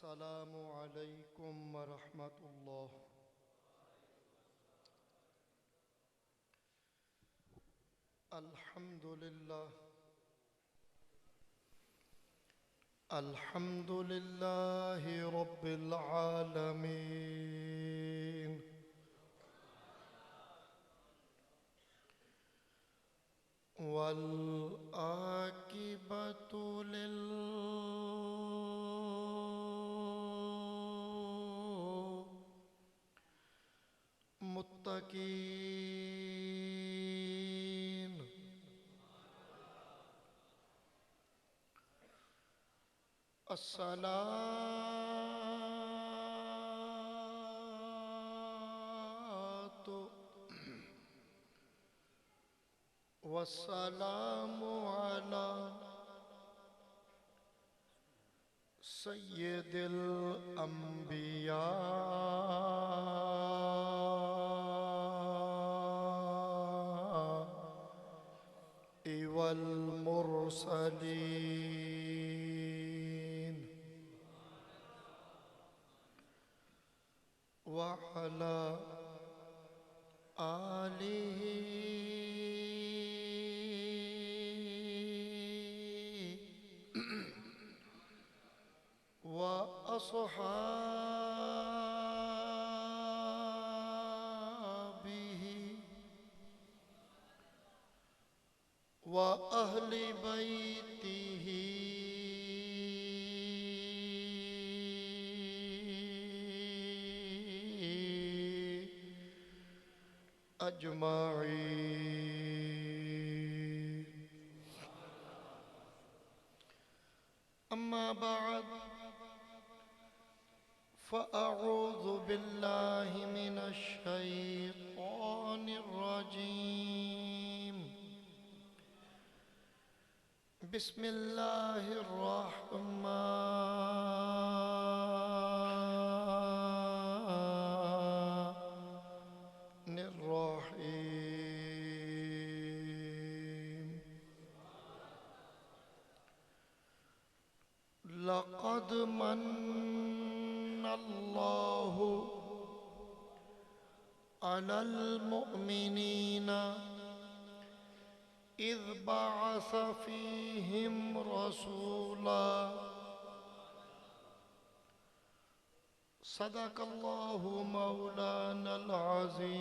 السلام علیکم ورحمۃ اللہ۔ الحمد للہ الحمد للہ رب العالمین، والعاقبۃ للمتقین۔ الصلاۃ والسلام علی سید الانبیاء والمرسلین وعلی آلہ وأصحابه وأهل بيته أجمعين، أما بعد فأعوذ بالله من الشيطان الرجيم، بسم الله الرحمن الرحيم۔ لقد من الله على المؤمنين إذ بعث فيهم رسولا، صدق الله مولانا العظيم،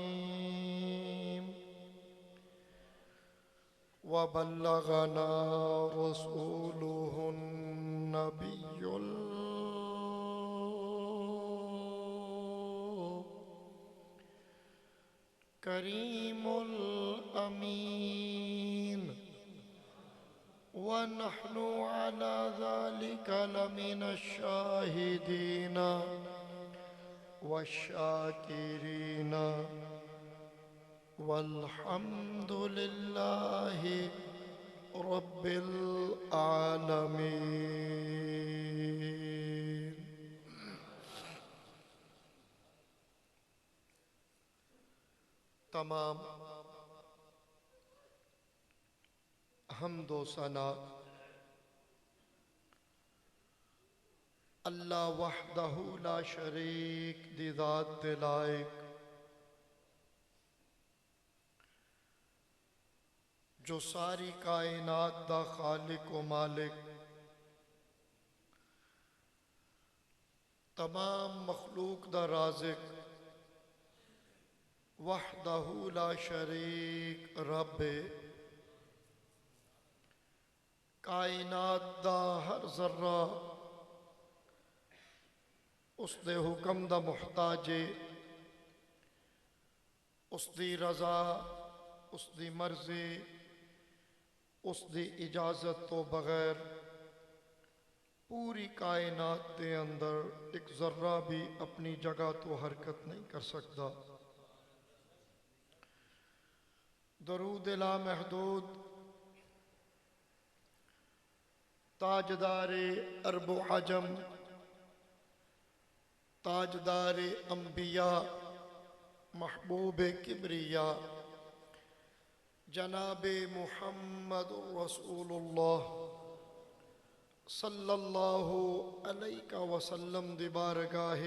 وبلغنا رسوله النبي الكريم الأمين، ونحن على ذلك لمن الشاهدين والشاكرين، والحمد لله رب العالمين۔ تمام حمد و ثنا اللہ وحدہ لا شریک دی ذات دے لائق، جو ساری کائنات دا خالق و مالک، تمام مخلوق دا رازق، وحدہ لا شریک رب، کائنات دا ہر ذرہ اس دے حکم دا محتاج، اس دی رضا، اس دی مرضی، اس دی اجازت تو بغیر پوری کائنات دے اندر ایک ذرہ بھی اپنی جگہ تو حرکت نہیں کر سکتا۔ درود لا محدود تاجدار عرب و عجم، تاجدار انبیاء، محبوب کبریاء، جناب محمد رسول اللہ صلی اللہ علیہ وسلم دی بارگاہ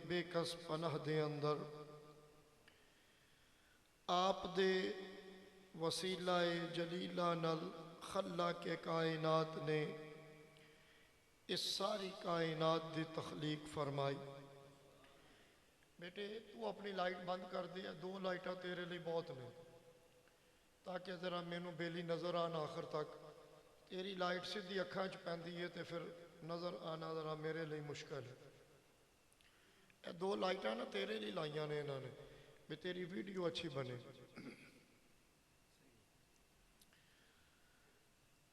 بے کس پناہ دے اندر آپ دے وسیلہ جلیلہ نل خلاق کائنات نے اس ساری کائنات دی تخلیق فرمائی۔ بیٹے تو اپنی لائٹ بند کر دیا، 2 لائٹاں تیرے لیے بہت نے، تاکہ ذرا مینوں بیلی نظر آنا آخر تک۔ تیری لائٹ سیدھی اکھاں چ پیندی ہے تے پھر نظر آنا ذرا میرے لیے مشکل ہے۔ اے 2 لائٹاں نا تیرے لیے لائیاں نے انہوں نے بھی تیری ویڈیو اچھی بنے۔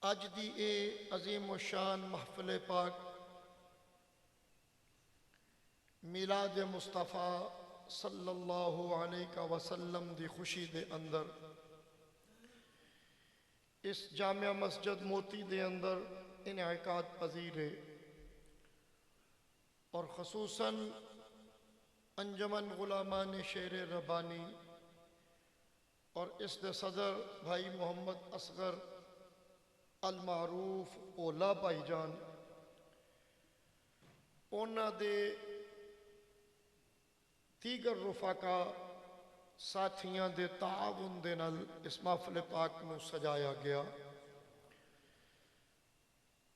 اج دی اے عظیم و شان محفل پاک میلاد مصطفیٰ صلی اللہ علیہ وسلم دی خوشی دے اندر اس جامعہ مسجد موتی دے اندر انعقاد پذیر ہے، اور خصوصاً انجمن غلامان شیر ربانی اور اس دے صدر بھائی محمد اصغر المعروف اولا بھائی جان، اونا دے دیگر رفقا ساتھیاں دے تعاون دے نال اس محفل پاک نو سجایا گیا،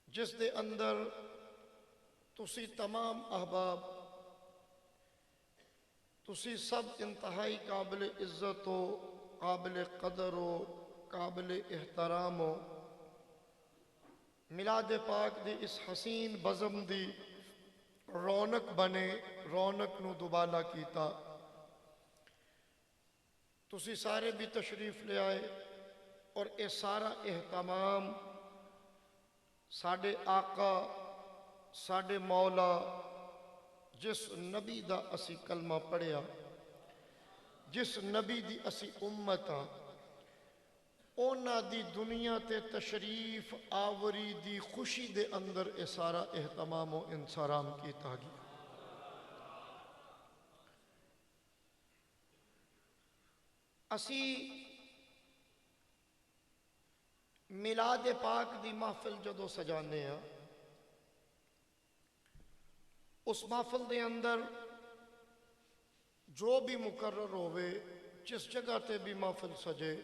جس دے اندر تسی تمام احباب تسی سب انتہائی قابل عزت ہو، قابل قدر ہو، قابل احترام ہو۔ میلاد پاک دی اس حسین بزم دی رونق بنے، رونق نو دوبالا کیتا۔ تسی سارے بھی تشریف لے آئے، اور اے سارا اہتمام ساڈے آقا ساڈے مولا جس نبی دا اسی کلمہ پڑھیا، جس نبی دی اسی امت ہاں، اونا دی دنیا تے تشریف آوری دی خوشی دے اندر اے سارا اہتمام و انصرام کیتا گیا۔ اسی میلاد پاک دی محفل جدو سجانے ہیں، اس محفل دے اندر جو بھی مقرر ہوئے، جس جگہ تے بھی محفل سجے،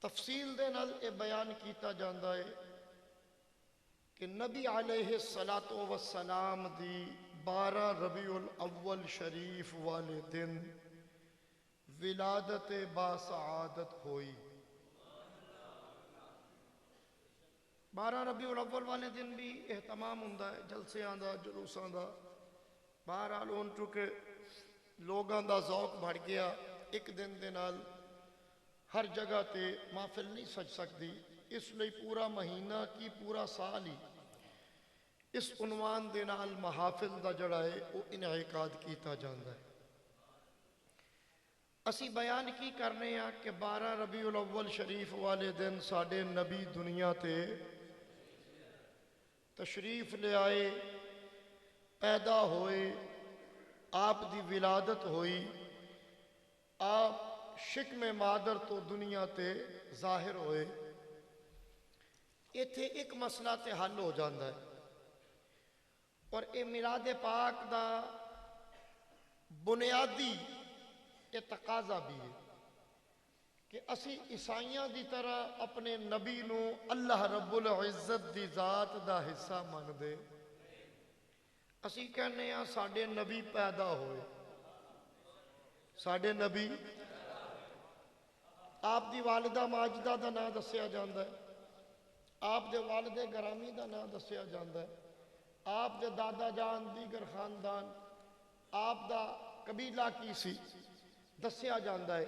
تفصیل دے نال اے بیان کیتا جاندہ ہے کہ نبی علیہ السلام دی 12 ربیع الاول شریف والے دن ولادت باسعادت ہوئی۔ 12 ربیع الاول والے دن بھی اہتمام ہوندہ ہے، جلسے آندہ، جلوس آندہ، بہرحال ان چکے لوگاں دا ذوق بڑھ گیا۔ ایک دن دے نال ہر جگہ تے محفل نہیں سج سکتی، اس لئے پورا مہینہ کی پورا سال ہی اس عنوان دے نال محافل دا جڑا ہے وہ انعقاد کیتا جاندہ ہے۔ اسی بیان کی کرنے ہیں کہ 12 ربیع الاول شریف والے دن ساڑھے نبی دنیا تے تشریف لے آئے، پیدا ہوئے، آپ دی ولادت ہوئی، آپ شکم مادر تو دنیا تے ظاہر ہوئے۔ ایتھے ایک مسئلہ تے حل ہو جاندہ ہے، اور اے میلاد پاک دا بنیادی اے تقاضا بھی ہے کہ اسی عیسائیاں دی طرح اپنے نبی نو اللہ رب العزت دی ذات دا حصہ مان دے۔ اسی کہنے ہیں ساڑھے نبی پیدا ہوئے، ساڑھے نبی، آپ دی والدہ ماجدہ دا نا دسیا جاندہ ہے، آپ دے والد گرامی دا نا دسیا جاندہ ہے، آپ دے دادا جان دیگر خاندان، آپ دا قبیلہ کی سی دسیا جاندہ ہے۔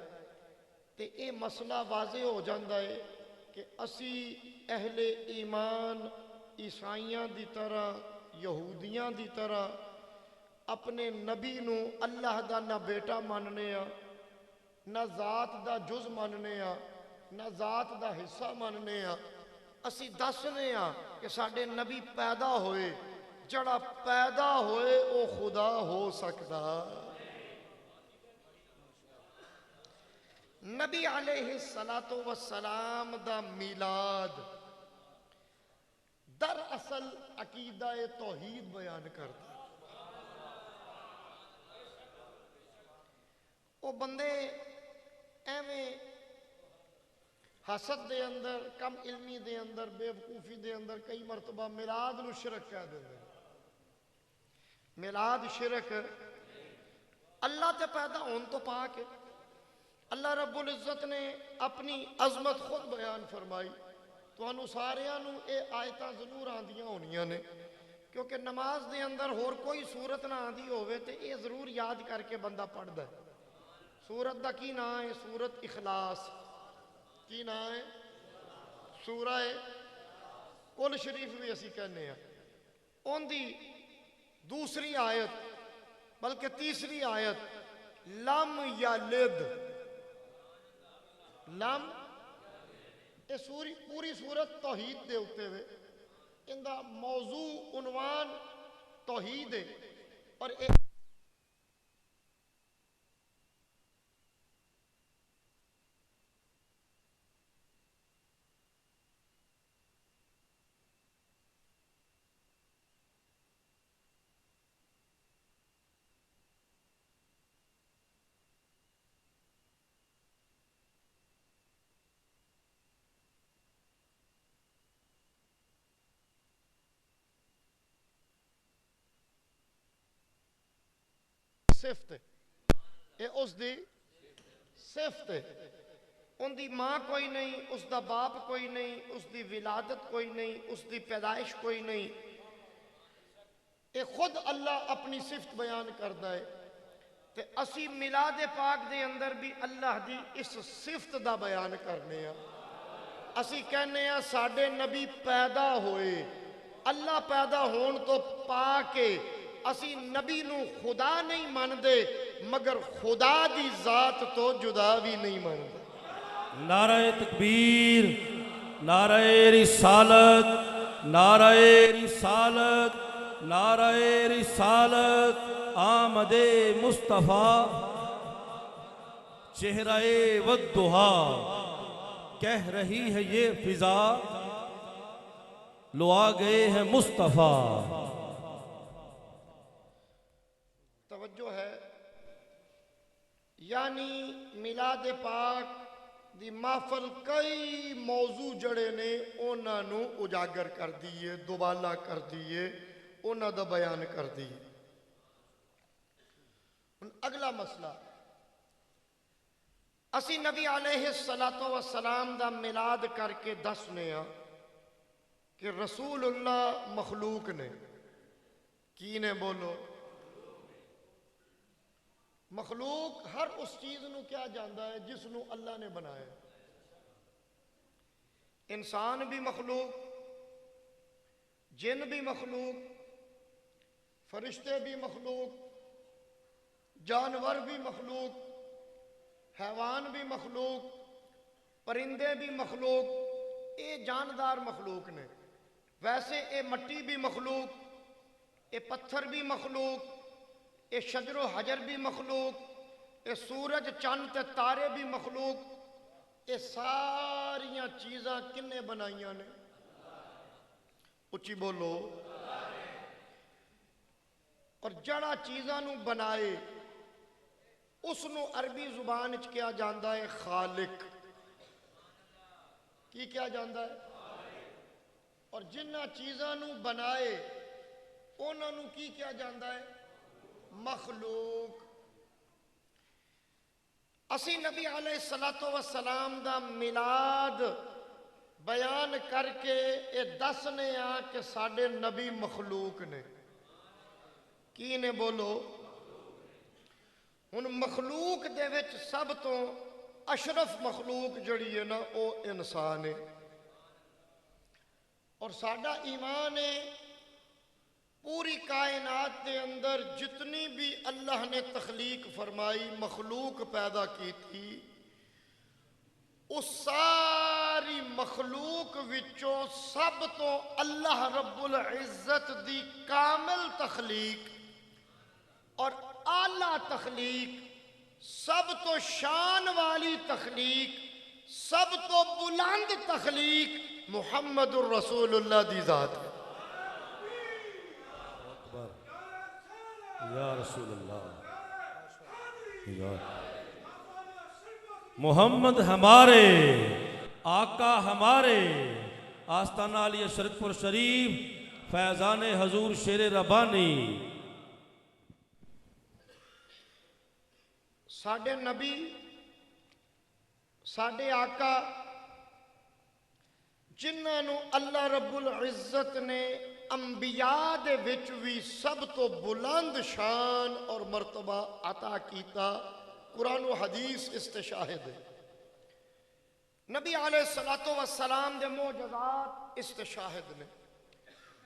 تے اے مسئلہ واضح ہو جاندہ ہے کہ اسی اہل ایمان عیسائیاں دی طرح، یہودیاں دی طرح اپنے نبی نو اللہ دا نہ بیٹا ماننے ہاں، نہ ذات دا جز ماننے ہاں، نہ ذات دا حصہ ماننے ہاں۔ اسی دسنے ہاں کہ ساڑھے نبی پیدا ہوئے، جڑا پیدا ہوئے او خدا ہو سکتا۔ نبی علیہ السلام دا میلاد دراصل عقیدہ توحید بیان کرتا ہے۔ وہ بندے ایویں حسد دے اندر، کم علمی دے اندر، بے وقوفی دے اندر کئی مرتبہ میلاد نو شرک کہہ دیں۔ میلاد شرک، اللہ تے پیدا ہون تو پاک ہے۔ اللہ رب العزت نے اپنی عظمت خود بیان فرمائی۔ تو انہوں ساریاں نو اے آیتاں ضرور آندیاں ہونیاں نے، کیونکہ نماز دے اندر اور کوئی صورت نہ آندی ہوئے تے اے ضرور یاد کر کے بندہ پڑھ دے۔ سورت دا کی نام ہے؟ سورت اخلاص۔ کی نام ہے؟ سورہ کل شریف بھی اسی کہنے ہیں۔ ان دی دوسری آیت بلکہ تیسری آیت لم یلد، لم، یہ پوری صورت توحید دے ہوتے ہوئے، ان دا موضوع عنوان توحید ہے، اور صفت ہے، یہ اس دی صفت ہے۔ ان دی ماں کوئی نہیں، اس دا باپ کوئی نہیں، اس دی ولادت کوئی نہیں، اس دی پیدائش کوئی نہیں، یہ خود اللہ اپنی صفت بیان کرتا ہے۔ تے اسی میلاد پاک دے اندر بھی اللہ دی اس صفت دا بیان کرنے ہیں۔ اسی کہنے ہیں ساڈے نبی پیدا ہوئے، اللہ پیدا ہون تو پاکے، اسی نبی نو خدا نہیں مان دے مگر خدا دی ذات تو جدا بھی نہیں مان دے۔ نعرہ تکبیر، نعرہ رسالت، نعرہ رسالت، نعرہ رسالت، آمد مصطفیٰ، چہرہ والضحا، کہہ رہی ہے یہ فضا، لو آ گئے ہیں مصطفیٰ۔ توجہ ہے، یعنی میلاد پاک دی محفل کئی موضوع جڑے نے اونا نو اجاگر کر دیئے، دوبالا کر دیئے، اونا دا بیان کر دیئے۔ اگلا مسئلہ، اسی نبی علیہ السلام دا میلاد کر کے دسنے ہاں کہ رسول اللہ مخلوق نے، کی نے بولو؟ مخلوق ہر اس چیز نو کیا جاندا ہے جس نو اللہ نے بنایا ہے۔ انسان بھی مخلوق، جن بھی مخلوق، فرشتے بھی مخلوق، جانور بھی مخلوق، حیوان بھی مخلوق، پرندے بھی مخلوق، اے جاندار مخلوق نے۔ ویسے اے مٹی بھی مخلوق، اے پتھر بھی مخلوق، اے شجر و حجر بھی مخلوق، اے سورج چاند تے تارے بھی مخلوق، اے ساریاں چیزاں کنے بنائیاں نے؟ اچھی بولو۔ اور جڑا چیزاں نو بنائے اس نو عربی زبان وچ کیا جاندا ہے؟ خالق۔ کی کیا جاندا ہے؟ اور جنہ چیزاں نو بنائے انہاں نو کی کیا جاندا ہے؟ مخلوق۔ اسی نبی علیہ السلام دا میلاد بیان کر کے اے دسنے آ کہ ساڈے نبی مخلوق نے۔ کی نے بولو؟ ہن مخلوق دے وچ سب تو اشرف مخلوق جڑی ہے نا او انسان ہے، اور ساڈا ایمان ہے پوری کائنات دے اندر جتنی بھی اللہ نے تخلیق فرمائی، مخلوق پیدا کی تھی، اس ساری مخلوق وچوں سب تو اللہ رب العزت دی کامل تخلیق اور اعلیٰ تخلیق، سب تو شان والی تخلیق، سب تو بلند تخلیق محمد الرسول اللہ دی ذات ہے۔ یا رسول اللہ یا محمد ہمارے آقا ہمارے آستانہ علی شرک پور شریف فیضان حضور شیر ربانی ساڈے نبی ساڈے آقا جنہاں نو اللہ رب العزت نے انبیاء دے وچ بھی سب تو بلند شان اور مرتبہ عطا کیتا قرآن و حدیث استشاہد ہے نبی علیہ السلام دے معجزات استشاہد نے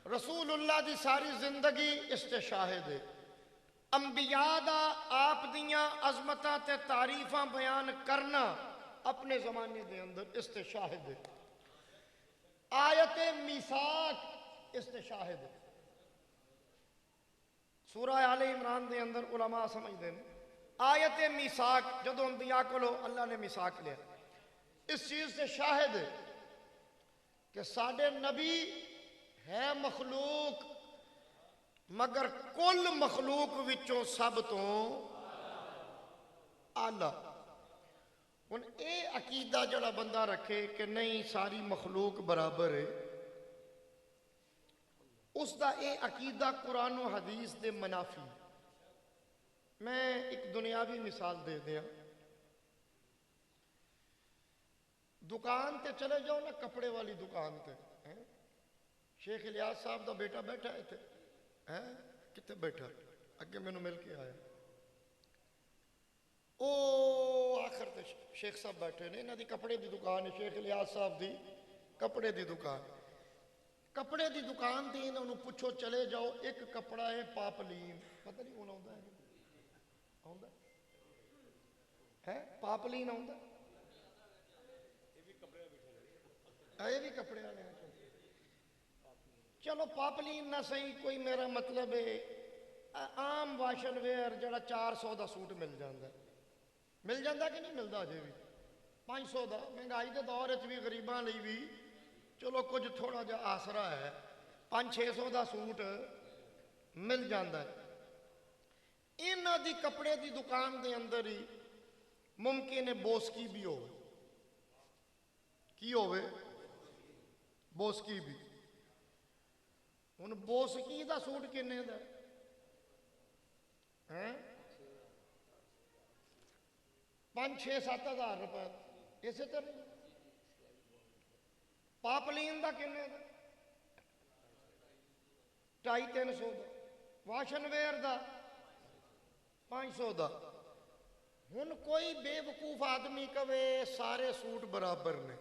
رسول اللہ دی ساری زندگی استشاہد ہے انبیاء دا آپ دیاں عظمتاں تے تعریفاں بیان کرنا اپنے زمانے دے اندر استشاہد ہے آیت میثاق استشاہد ہے سورہ آل عمران دے اندر علماء سمجھ دیں آیت میثاق جدو انبیاء کو لو اللہ نے میثاق لیا اس چیز سے شاہد ہے کہ ساڈے نبی ہے مخلوق مگر کل مخلوق وچوں سب تو آلہ ہن اے عقیدہ جڑا بندہ رکھے کہ نہیں ساری مخلوق برابر ہے اس دا اے عقیدہ قرآن و حدیث دے منافی میں ایک دنیاوی مثال دے دیا دکان تے چلے جاؤ نا کپڑے والی دکان تے شیخ الیاس صاحب دا بیٹا بیٹھا ہے تھے کتے بیٹھا اگے میں نے مل کے آیا او آخر تے شیخ صاحب بیٹھے نے انہاں دی کپڑے دی دکان ہے شیخ الیاس صاحب دی کپڑے دی دکان کپڑے دی دکان دی انہوں نے پوچھو چلے جاؤ ایک کپڑا ہے پاپلین پتہ نہیں کون آؤں ہے پاپلین آؤں یہ بھی کپڑے والے ہیں چلو پاپلین نہ صحیح کوئی میرا مطلب ہے عام واشن ویئر جڑا 400 دا سوٹ مل جاندہ کہ نہیں ملتا جے بھی 500 دا مہنگائی دے دور وچ بھی غریباں لئی بھی چلو کچھ تھوڑا جا آسرا ہے 500-600 دا سوٹ مل جاندہ ہے انہاں دی کپڑے دی دکان دے اندر ہی ممکن ہے بوسکی بھی ہوئے کی ہوئے بوسکی بھی ہن بوسکی دا سوٹ کنے دا ہیں 5-6-7 ہزار روپے اسے طرح پاپلین دا کنے دا 250-300 دا واشن ویئر دا 500 دا ہن کوئی بے وقوف آدمی کہے سارے سوٹ برابر نے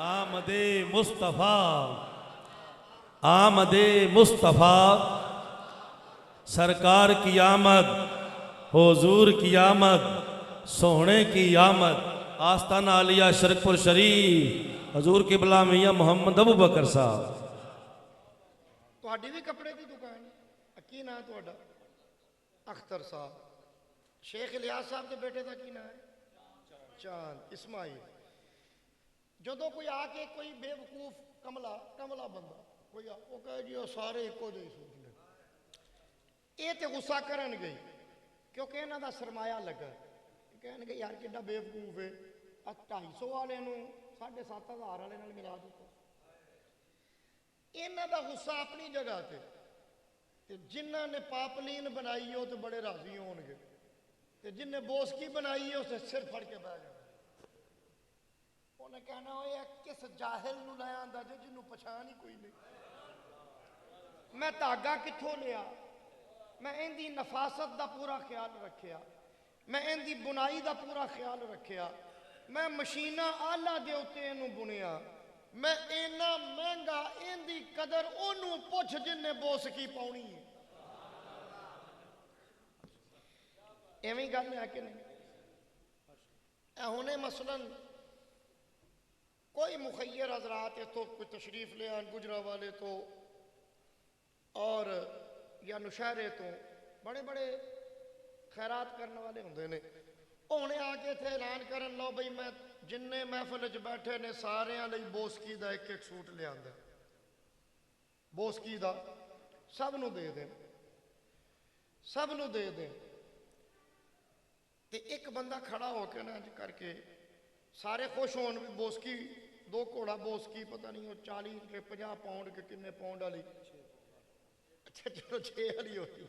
آمد مصطفیٰ آمد مصطفیٰ سرکار کی آمد حضور کی آمد سونے کی آمد آستانہ علیہ شرک پور شریف حضور قبلہ میاں محمد ابو بکر صاحب تہاڈی بھی کپڑے کی دکان ہے کی نام ہے تہاڈا اختر صاحب شیخ الیاس صاحب کے بیٹے دا کی نام ہے چاند اسماعیل جدو کوئی آ کے کوئی بے وقوف کملا بندہ کوئی وہ کہے جی وہ سارے ایکو جہی سوچ لے یہ تے غصہ کرن گئی کیونکہ انہاں دا سرمایہ لگا کہنے گے یار کڈا بے وقوف ہے 250 والے نو 7,500 والے نال ملا دیتا انہاں دا غصہ اپنی جگہ تے جنہاں نے پاپلین بنائی ہو تو بڑے راضی ہون گے تے جن نے بوسکی بنائی ہے اسے سر پھڑ کے بہ جانا انہیں کہنا ہویا کس جاہل نو لے آندا جو جنوں پہچان ہی کوئی نہیں میں تاگا کتھوں لیا میں اندی نفاست دا پورا خیال رکھیا میں اندی بنائی دا پورا خیال رکھیا میں مشینہ آلہ دے ہوتے انہوں بنیا میں اینا مہنگا اندی قدر انہوں پوچھ جن نے بوسکی پاؤنی ہے ایویں گل ہے کہ نہیں انہیں مثلاً کوئی مخیر حضرات ہے تو کوئی تشریف لے آن گجرہ والے تو اور یا نشہرے تو بڑے بڑے خیرات کرنے والے ہوندے نے ਉਹਨੇ ਆ ਕੇ ਇੱਥੇ ਐਲਾਨ ਕਰਨ, ਲਓ ਬਈ ਮੈਂ ਜਿੰਨੇ ਮਹਿਫਲ 'ਚ ਬੈਠੇ ਨੇ ਸਾਰਿਆਂ ਲਈ ਬੋਸਕੀ ਦਾ ਇੱਕ ਇੱਕ ਸੂਟ ਲਿਆਂਦਾ, ਬੋਸਕੀ ਦਾ ਸਭ ਨੂੰ ਦੇ ਦੇਣ, ਸਭ ਨੂੰ ਦੇ ਦੇਣ। ਤੇ ਇੱਕ ਬੰਦਾ ਖੜਾ ਹੋ ਕੇ ਨਾ ਇੰਝ ਕਰਕੇ, ਸਾਰੇ ਖੁਸ਼ ਹੋਣ ਵੀ ਬੋਸਕੀ, 2 ਘੋੜਾ ਬੋਸਕੀ, ਪਤਾ ਨਹੀਂ ਉਹ 40 ਕੇ 50 ਪਾਉਂਡ ਕਿ ਕਿੰਨੇ ਪਾਉਂਡ ਵਾਲੀ, ਅੱਛਾ ਚਲੋ 6 ਵਾਲੀ ਹੋਈ,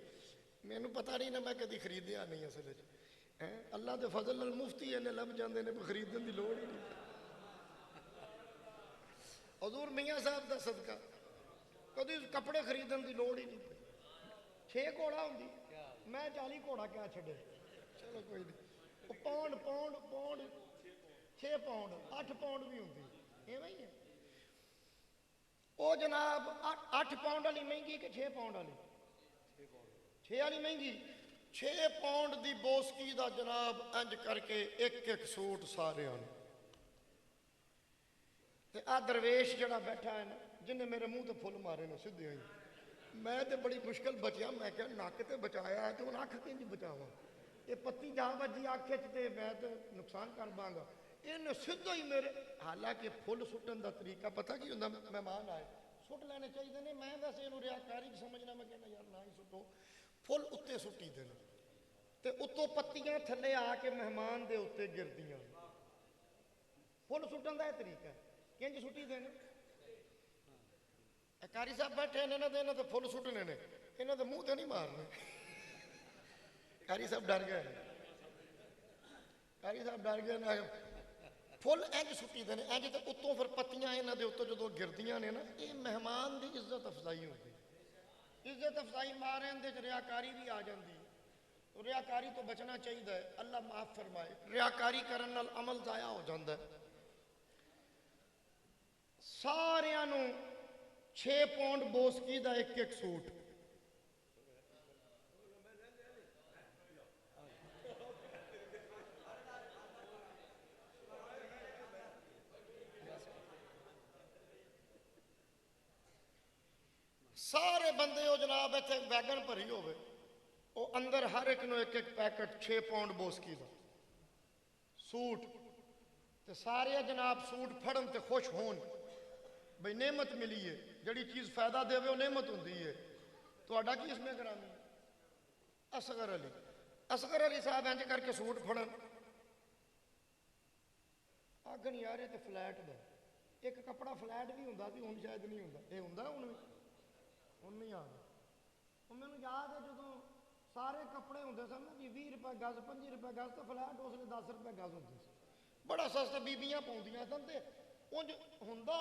ਮੈਨੂੰ ਪਤਾ ਨਹੀਂ ਨਾ, ਮੈਂ ਕਦੀ ਖਰੀਦਿਆ ਨਹੀਂ ਅਸਲ ਵਿੱਚ। ਅੱਲਾ ਦੇ ਫਜ਼ਲ ਨਾਲ ਮੁਫਤੀ ਇਹਨੇ ਲੱਭ ਜਾਂਦੇ ਨੇ, ਖਰੀਦਣ ਦੀ ਲੋੜ ਹੀ ਨਹੀਂ। ਹਜ਼ੂਰ ਮੀਆਂ ਸਾਹਿਬ ਦਾ ਸਦਕਾ ਕਦੀ ਕੱਪੜੇ ਖਰੀਦਣ ਦੀ ਲੋੜ ਹੀ ਨਹੀਂ ਪਈ। 6 ਘੋੜਾ ਹੁੰਦੀ, ਮੈਂ 40 ਘੋੜਾ ਕਿਆ ਛੱਡੇ, ਚਲੋ ਕੋਈ ਨਹੀਂ। ਉਹ ਪੌਂਡ 6 ਪਾਉਂਡ 8 ਪਾਉਂਡ ਵੀ ਹੁੰਦੀ, ਇਵੇਂ ਹੀ ਹੈ। ਉਹ ਜਨਾਬ 8 ਪਾਉਂਡ ਵਾਲੀ ਮਹਿੰਗੀ ਕਿ 6 ਪਾਉਂਡ ਵਾਲੀ? 6 ਵਾਲੀ ਮਹਿੰਗੀ। 6 ਪਾਉਂਡ ਦੀ ਬੋਸਕੀ ਦਾ ਜਨਾਬ ਇੰਜ ਕਰਕੇ ਇੱਕ ਇੱਕ ਸੂਟ ਸਾਰਿਆਂ ਨੂੰ। ਤੇ ਆ ਦਰਵੇਸ਼ ਜਿਹੜਾ ਬੈਠਾ ਹੈ ਨਾ, ਜਿਹਨੇ ਮੇਰੇ ਮੂੰਹ ਤੇ ਫੁੱਲ ਮਾਰੇ ਨੇ ਸਿੱਧੇ ਹੋਈ, ਮੈਂ ਤੇ ਬੜੀ ਮੁਸ਼ਕਲ ਬਚਿਆ। ਮੈਂ ਕਿਹਾ ਨੱਕ ਤੇ ਬਚਾਇਆ ਹੈ ਤੇ ਹੁਣ ਅੱਖ ਕਿੰਝ ਬਚਾਵਾਂ, ਇਹ ਪੱਤੀ ਜਾ ਵੱਜੀ ਅੱਖ 'ਚ ਤੇ ਮੈਂ ਤੇ ਨੁਕਸਾਨ ਕਰ ਬਾਂਗਾ। ਇਹਨੇ ਸਿੱਧਾ ਹੀ ਮੇਰੇ, ਹਾਲਾਂਕਿ ਫੁੱਲ ਸੁੱਟਣ ਦਾ ਤਰੀਕਾ ਪਤਾ ਕੀ ਹੁੰਦਾ, ਮਹਿਮਾਨ ਆਏ ਸੁੱਟ ਲੈਣੇ ਚਾਹੀਦੇ ਨੇ, ਮੈਂ ਵੈਸੇ ਇਹਨੂੰ ਰਿਆਕਾਰੀ ਸਮਝਣਾ, ਮੈਂ ਕਹਿੰਦਾ ਯਾਰ ਨਾ ਹੀ ਸੁੱਟੋ, ਫੁੱਲ ਉੱਤੇ ਸੁੱਟੀ ਦੇ ਨੇ ਤੇ ਉੱਤੋਂ ਪੱਤੀਆਂ ਥੱਲੇ ਆ ਕੇ ਮਹਿਮਾਨ ਦੇ ਉੱਤੇ ਗਿਰਦੀਆਂ। ਫੁੱਲ ਸੁੱਟਣ ਦਾ ਇਹ ਤਰੀਕਾ, ਕਿੰਝ ਸੁੱਟੀ ਦੇ ਨੇ। ਕਾਰੀ ਸਾਹਿਬ ਬੈਠੇ ਨੇ, ਇਹਨਾਂ ਤੇ ਫੁੱਲ ਸੁੱਟਣੇ ਨੇ, ਇਹਨਾਂ ਦੇ ਮੂੰਹ ਤੇ ਨਹੀਂ ਮਾਰਨੇ। ਕਾਰੀ ਸਾਹਿਬ ਡਰ ਗਏ, ਕਾਰੀ ਸਾਹਿਬ ਡਰ ਗਏ ਨਾ, ਫੁੱਲ ਇੰਝ ਸੁੱਟੀ ਦੇ ਨੇ ਇੰਝ, ਤੇ ਉੱਤੋਂ ਫਿਰ ਪੱਤੀਆਂ ਇਹਨਾਂ ਦੇ ਉੱਤੋਂ ਜਦੋਂ ਗਿਰਦੀਆਂ ਨੇ ਨਾ, ਇਹ ਮਹਿਮਾਨ ਦੀ ਇੱਜ਼ਤ ਅਫਜ਼ਾਈ ਹੁੰਦੀ। ਇੱਜ਼ਤ ਅਫਜ਼ਾਈ ਮਾਰਨ ਦੇ 'ਚ ਰਿਆਕਾਰੀ ਵੀ ਆ ਜਾਂਦੀ। ਰਿਆਕਾਰੀ ਤੋਂ ਬਚਣਾ ਚਾਹੀਦਾ ਹੈ, ਅੱਲਾ ਮਾਫ ਫਰਮਾਏ। ਰਿਆਕਾਰੀ ਕਰਨ ਨਾਲ ਅਮਲ ਜ਼ਾਇਆ ਹੋ ਜਾਂਦਾ ਹੈ। ਸਾਰਿਆਂ ਨੂੰ 6 ਪਾਉਂਡ ਬੋਸਕੀ ਦਾ ਇੱਕ ਇੱਕ ਸੂਟ। ਸਾਰੇ ਬੰਦੇ ਉਹ ਜਨਾਬ ਇੱਥੇ ਵੈਗਨ ਭਰੀ ਹੋਵੇ, ਉਹ ਅੰਦਰ ਹਰ ਇੱਕ ਨੂੰ ਇੱਕ ਇੱਕ ਪੈਕਟ 6 ਪਾਉਂਡ ਬੋਸਕੀ ਦਾ ਸੂਟ, ਤੇ ਸਾਰੇ ਜਨਾਬ ਸੂਟ ਫੜਨ ਤੇ ਖੁਸ਼ ਹੋਣ ਬਈ ਨੇਮਤ ਮਿਲੀ ਹੈ, ਜਿਹੜੀ ਚੀਜ਼ ਫਾਇਦਾ ਦੇਵੇ ਉਹ ਨੇਮਤ ਹੁੰਦੀ ਹੈ। ਤੁਹਾਡਾ ਕੀ ਇਸਮੇ ਗਰਾਮੀ? ਅਸਗਰ ਅਲੀ। ਅਸਗਰ ਅਲੀ ਸਾਹਿਬ ਇੰਝ ਕਰਕੇ ਸੂਟ ਫੜਨ, ਆਖਣ ਯਾਰ ਇਹ ਤੇ ਫਲੈਟ ਦਾ, ਇੱਕ ਕੱਪੜਾ ਫਲੈਟ ਵੀ ਹੁੰਦਾ ਸੀ, ਹੁਣ ਸ਼ਾਇਦ ਨਹੀਂ ਹੁੰਦਾ, ਇਹ ਹੁੰਦਾ ਹੁਣ ਨਹੀਂ ਆ ਗਿਆ। ਉਹ ਮੈਨੂੰ ਯਾਦ ਹੈ ਜਦੋਂ ਸਾਰੇ ਕੱਪੜੇ ਹੁੰਦੇ ਸਨ ਨਾ ਜੀ 20 ਰੁਪਏ ਗਜ਼, 25 ਰੁਪਏ ਗਜ਼, ਤੇ ਫਲੈਟ ਉਸ ਵੇਲੇ 10 ਰੁਪਏ ਗਜ਼ ਹੁੰਦੇ ਸੀ, ਬੜਾ ਸਸਤਾ, ਬੀਬੀਆਂ ਪਾਉਂਦੀਆਂ ਸਨ। ਤੇ ਉਂਝ ਹੁੰਦਾ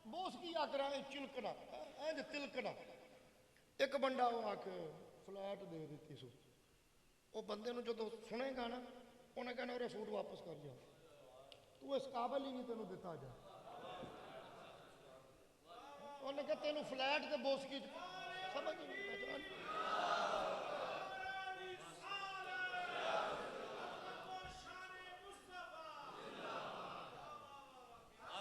ਬੋਸਕੀ ਆਕਰਾਂ ਚਿਲਕਣਾ, ਇੰਝ ਤਿਲਕਣਾ। ਇੱਕ ਬੰਦਾ ਉਹ ਆ ਕੇ ਫਲੈਟ ਦੇ ਦਿੱਤੀ ਸੂ, ਉਹ ਬੰਦੇ ਨੂੰ ਜਦੋਂ ਸੁਣੇਗਾ ਨਾ, ਉਹਨੇ ਕਹਿਣਾ ਉਹ ਸੂਟ ਵਾਪਸ ਕਰ ਜਾ, ਤੂੰ ਇਸ ਕਾਬਲ ਹੀ ਨਹੀਂ, ਤੈਨੂੰ ਦਿੱਤਾ ਜਾ। ਉਹਨੇ ਕਿਹਾ ਤੈਨੂੰ ਫਲੈਟ ਤੇ ਬੋਸਕੀ ਸਮਝ ਨਹੀਂ ਪਹਿਚਾਨ।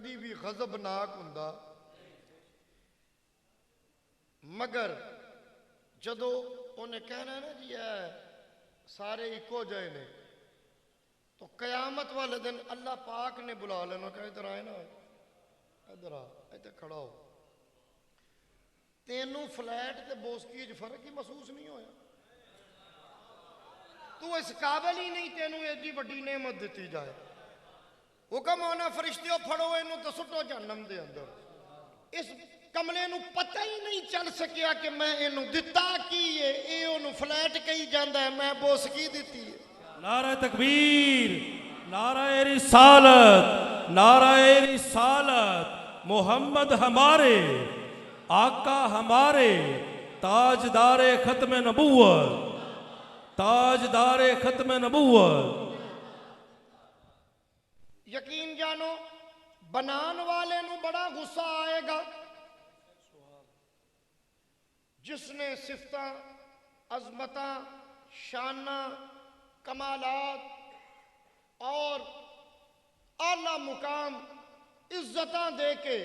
کدی بھی غضبناک ہوندا مگر جدو انہیں کہنا ہے نا جی سارے ایکو جائے نے تو قیامت والے دن اللہ پاک نے بلا لینا کہ ادھر آئے نا ادھر آ ادھر کھڑا ہو تینوں فلیٹ تے بوسکی جو فرق ہی محسوس نہیں ہویا تو اس قابل ہی نہیں تینوں ایڈی بڑی نعمت دیتی جائے حکم ہونا فرشتیوں پھڑو انہوں تو سٹو جہنم دے اندر اس کملے نو پتہ ہی نہیں چل سکیا کہ میں انہوں دتا کی ہے اے انہوں فلیٹ کہی جاندہ ہے میں بوسکی دیتی ہے نعرہ تکبیر نعرہ رسالت نعرہ رسالت محمد ہمارے آقا ہمارے تاجدار ختم نبوت تاجدار ختم نبوت یقین جانو بنان والے نو بڑا غصہ آئے گا جس نے صفتاں عظمتاں شاناں کمالات اور اعلیٰ مقام عزتاں دے کے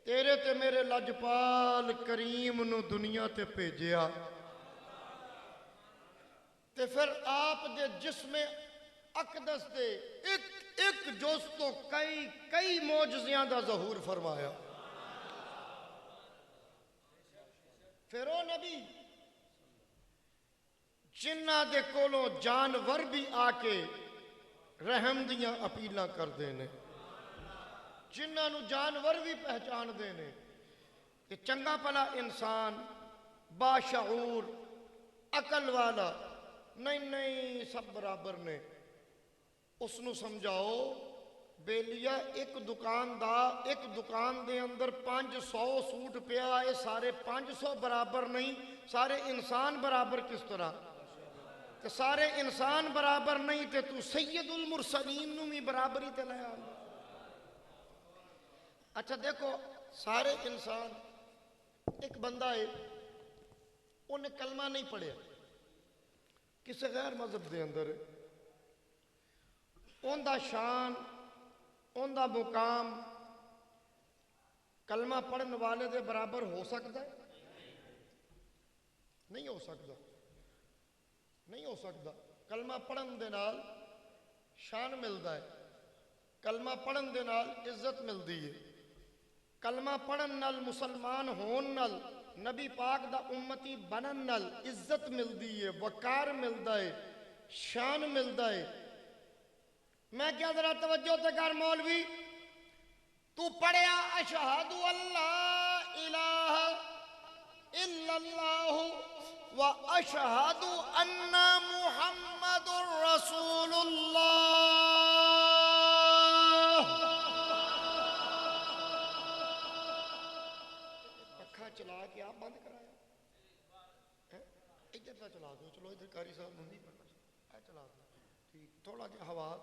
تیرے تے میرے لجپال کریم نو دنیا تے بھیجیا تے پھر آپ دے جسم اقدس دے ایک جز تو کئی معجزیاں دا ظہور فرمایا پھر او نبی جنہ دے کولوں جانور بھی آ کے رحم دیاں اپیلاں کر دینے جنہ نو جانور بھی پہچان دینے کہ چنگا پلا انسان باشعور عقل والا نہیں سب برابر نے اس نو سمجھاؤ بیلیا ایک دکان دے اندر 500 سوٹ پیا ہے سارے 500 برابر نہیں سارے انسان برابر کس طرح کہ سارے انسان برابر نہیں تے تو سید المرسلین نو بھی برابری تے لے آنا اچھا دیکھو سارے انسان ایک بندہ ہے انہیں کلمہ نہیں پڑھیا کسی غیر مذہب دے اندر ان دا شان ان دا مقام کلمہ پڑھن والے دے برابر ہو سکتا ہے نہیں ہو سکتا نہیں ہو سکتا کلمہ پڑھن دے نال شان ملدا ہے کلمہ پڑھن دے نال عزت ملدی ہے کلمہ پڑھن نال مسلمان ہون نال نبی پاک دا امتی بنن نال عزت ملدی ہے وقار ملدا ہے شان ملدا ہے میں کیا ذرا توجہ تے کر مولوی تو پڑھیا اشہد اللہ الہ الا اللہ و اشہد ان محمد رسول اللہ پکھا چلا کے آپ بند کرایا ادھر نہ چلا دو چلو ادھر قاری صاحب نہیں پڑھنا چلا دو ٹھیک تھوڑا جا ہوا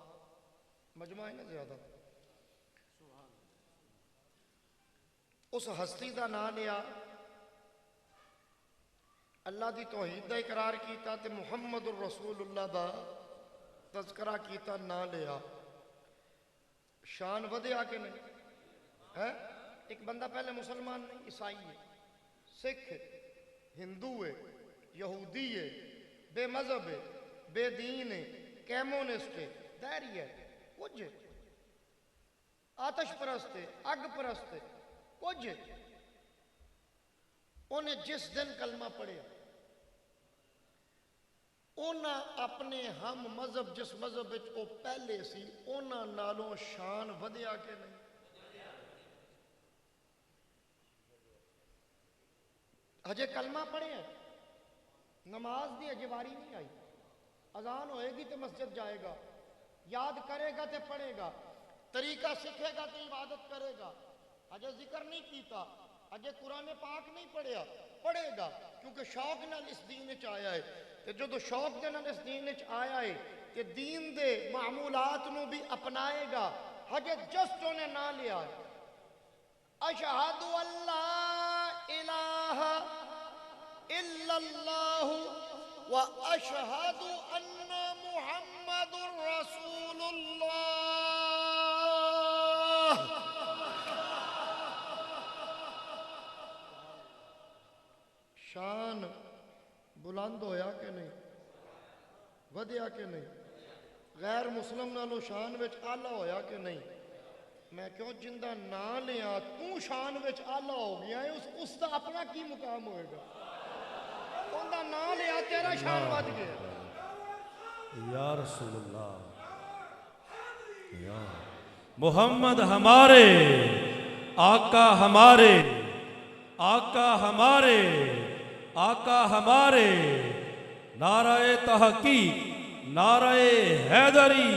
مجمع ہے نا زیادہ اس ہستی دا نام لیا اللہ دی توحید دا اقرار کیتا تے محمد الرسول اللہ دا تذکرہ کیتا نہ لیا شان ودیا کہ نہیں ہے ایک بندہ پہلے مسلمان نہیں عیسائی ہے سکھ ہے ہندو ہے یہودی ہے بے مذہب ہے بے دین ہے کیمونسٹ ہے دہری ہے کچھ ہے آتش پرست ہے اگ پرست ہے کچھ ہے انہیں جس دن کلمہ پڑھیا اونا اپنے ہم مذہب جس مذہب وچ او پہلے سی اونا نالوں شان ودیا کہ نہیں ہجے کلمہ پڑھے ہیں نماز دی اجواری نہیں آئی اذان ہوئے گی تو مسجد جائے گا یاد کرے گا تو پڑھے گا طریقہ سیکھے گا تو عبادت کرے گا ہجے ذکر نہیں کیتا ہجے قرآن پاک نہیں پڑھیا پڑھے گا کیونکہ شوق نال اس دین وچ آیا ہے تے جدو شوق دے نال اس دین وچ آیا ہے تے دین دے معمولات نو بھی اپنائے گا ہجے جسٹ انہیں نہ لیا ہے اشہد اللہ الہ الا اللہ و اشہد ان محمد رسول اللہ بلند ہویا کہ نہیں ودیا کہ نہیں غیر مسلم نالو شان وچ آلہ ہویا کہ نہیں میں کیوں جندہ نہ لیا تو شان وچ آلہ ہو گیا ہے اس دا اپنا کی مقام ہوئے گا ان دا نہ لیا تیرا شان ود گیا یا رسول اللہ یا محمد ہمارے آقا ہمارے آقا ہمارے آقا ہمارے نعرہ تحقیق نعرہ حیدری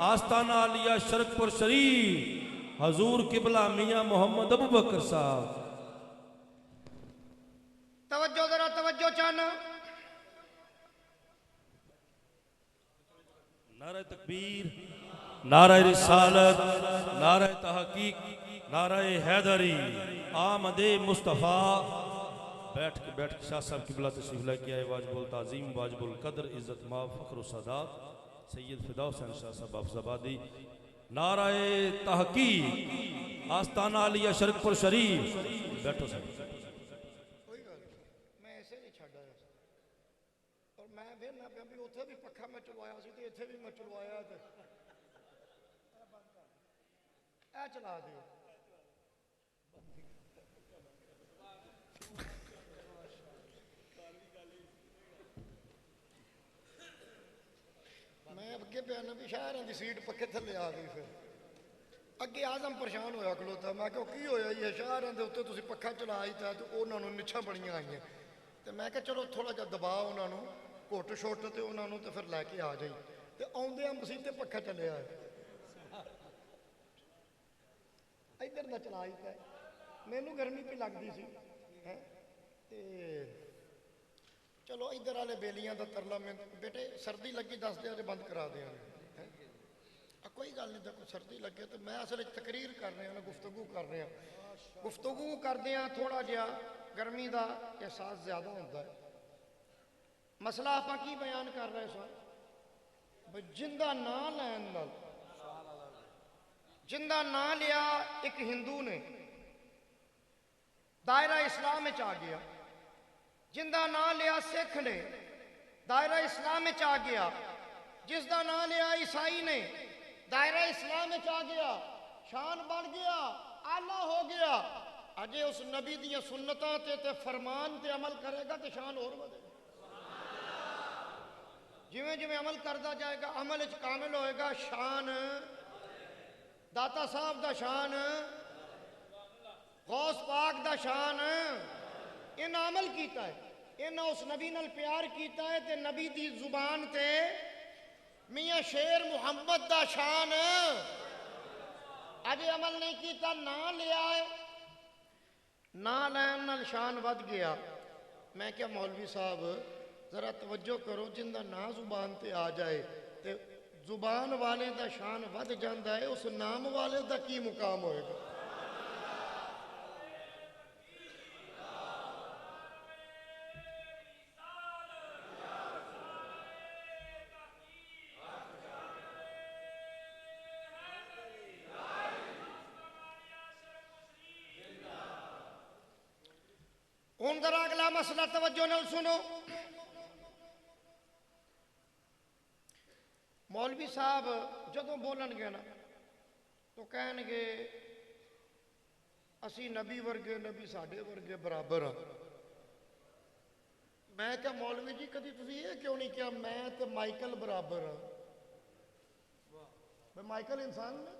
آستانہ علیہ شرک پور شریف حضور قبلہ میاں محمد ابو بکر صاحب توجہ ذرا توجہ چاہنا نعرہ تکبیر نعرہ رسالت نعرہ تحقیق نعرہ حیدری آمد مصطفیٰ بیٹھ کے شاہ صاحب قبلہ تشریف لے کے آئے واجب التعظیم واجب القدر عزت ماں فخر و سادات سید فدا حسین شاہ صاحب حافظ آبادی نعرہ تحقیق آستانہ علیہ شرک پور شریف بیٹھو صاحب میں ایسے نہیں چھڑ آیا اور میں بھی نہ بھی اتھے بھی پکھا میں چلوایا سی تھے اتھے بھی میں چلوایا تھے اے چلا دیو میں اگے بیانا بھی شہر دی سیٹ پکے تھلے آ گئی پھر اگے آزم پریشان ہویا کھلوتا میں کہو کی ہویا یہ شہر دے اوتے تسی پکھا چلا آئی تھا تو انہاں نوں نچھاں بڑیاں آئیاں تے میں کہ چلو تھوڑا جا دباؤ انہاں نوں گھٹ شٹ تے انہاں نوں تے پھر لے کے آ جائی تے اوندے مسیح تے پکھا چلے آئے ادھر نہ چلائی تے مینوں گرمی پہ لگدی سی تے چلو ادھر والے بیلیاں دا ترلا میں بیٹے سردی لگی دس دیا جو بند کرا دیا کوئی گل نہیں دیکھو سردی لگے تو میں اصل تقریر کر رہے ہیں گفتگو کر رہے ہیں گفتگو کردے ہیں تھوڑا جہا گرمی دا احساس زیادہ ہوتا ہے مسئلہ آپ کی بیان کر رہے سن جندہ نا لین نال جندہ نا لیا ایک ہندو نے دائرہ اسلام میں آ گیا جندہ نا لیا سکھ نے دائرہ اسلام میں آ گیا جس دا نا لیا عیسائی نے دائرہ اسلام میں آ گیا شان بڑھ گیا آلہ ہو گیا اجے اس نبی دیا سنتاں تے فرمان تے عمل کرے گا تے شان اور بڑھے گا جویں جویں عمل کردا جائے گا عمل وچ کامل ہوئے گا شان داتا صاحب دا شان غوث پاک دا شان ان عمل کیتا ہے ان اس نبی نال پیار کیتا ہے تے نبی دی زبان تے میاں شیر محمد دا شان اجے عمل نہیں کیتا نہ لیا ہے نہ لین نال شان ود گیا میں کیا مولوی صاحب ذرا توجہ کرو جندہ نا زبان تے آ جائے تے زبان والے دا شان ود جاندہ ہے اس نام والے دا کی مقام ہوئے گا ہوں ذرا اگلا مسئلہ توجہ نال سنو مولوی صاحب جدوں بولن گے نا تو کہن گے اسی نبی ورگے نبی ساڈے ورگے برابر ہاں میں کیا مولوی جی کدی تسی یہ کیوں نہیں کیا میں تے مائیکل برابر ہاں بھئی مائیکل انسان نے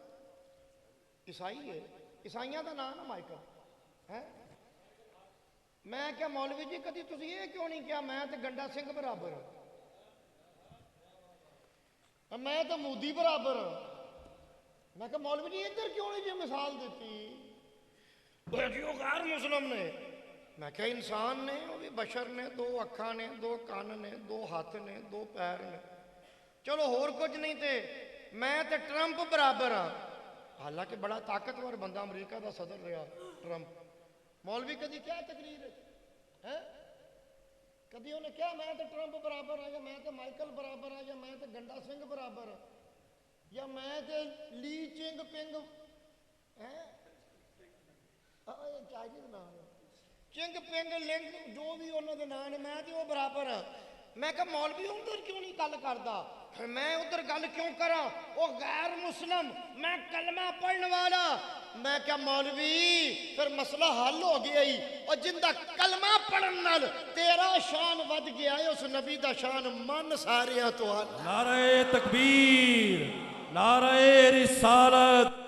عیسائی ہے عیسائیاں دا نام نا مائیکل ہے میں کیا مولوی جی کدی تسی یہ کیوں نہیں کیا میں تے گنڈا سنگھ برابر ہاں میں تے مودی برابر ہاں میں کہا مولوی جی ادھر کیوں نہیں جی مثال دیتی جی وہ غیر مسلم نے میں کہا انسان نے وہ بھی بشر نے دو اکھاں نے دو کان نے دو ہاتھ نے دو پیر نے چلو ہور کچھ نہیں تے میں تے ٹرمپ برابر ہاں حالانکہ بڑا طاقتور بندہ امریکہ دا صدر رہا ٹرمپ مولوی کدی کیا تقریر ہے کدی انہیں کیا میں تے ٹرمپ برابر ہاں یا میں تے مائیکل برابر ہاں یا میں تے گنڈا سنگھ برابر ہاں یا میں تے لی چنگ پنگ چائنیز نام چنگ پنگ لنگ جو بھی انہوں دے نام نے میں تے وہ برابر ہاں میں کہا مولوی ادھر کیوں نہیں گل کردا پھر میں ادھر گل کیوں کرا وہ غیر مسلم میں کلمہ پڑھنے والا میں کہا مولوی پھر مسئلہ حل ہو گیا ہی اور جندہ کلمہ پڑھن نال تیرا شان ود گیا ہے اس نبی دا شان من سارے تو نعرہ تکبیر، نعرہ رسالت،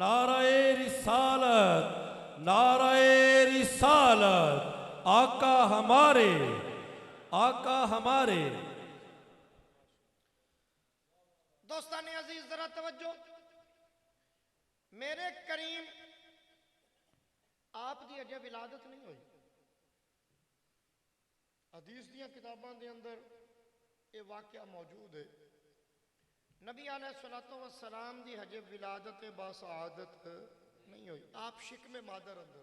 نعرہ رسالت، نعرہ رسالت، آقا ہمارے، آقا ہمارے۔ دوستان عزیز ذرا توجہ، میرے کریم آپ دی اجے ولادت نہیں ہوئی، حدیث دیاں کتاباں دے اندر یہ واقعہ موجود ہے، نبی علیہ الصلوۃ والسلام دی حجے ولادت باسعادت نہیں ہوئی، آپ شکم مادر اندر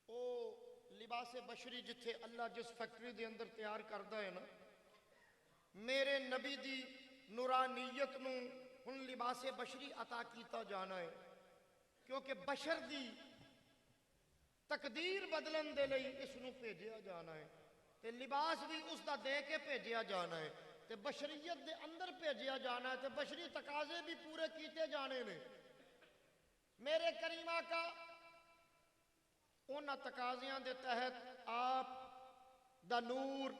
او لباس بشری جتھے اللہ جس فیکٹری دے اندر تیار کردا ہے نا میرے نبی دی نورانیت نو ہن لباس بشری عطا کیتا جانا ہے کیونکہ بشر دی تقدیر بدلن دے لئی اس نو بھیجیا جانا ہے تے لباس بھی اس دا دے کے بھیجیا جانا ہے تے بشریت دے اندر بھیجیا جانا ہے تے بشری تقاضے بھی پورے کیتے جانے نے میرے کریم آقا انہاں تقاضیاں دے تحت آپ دا نور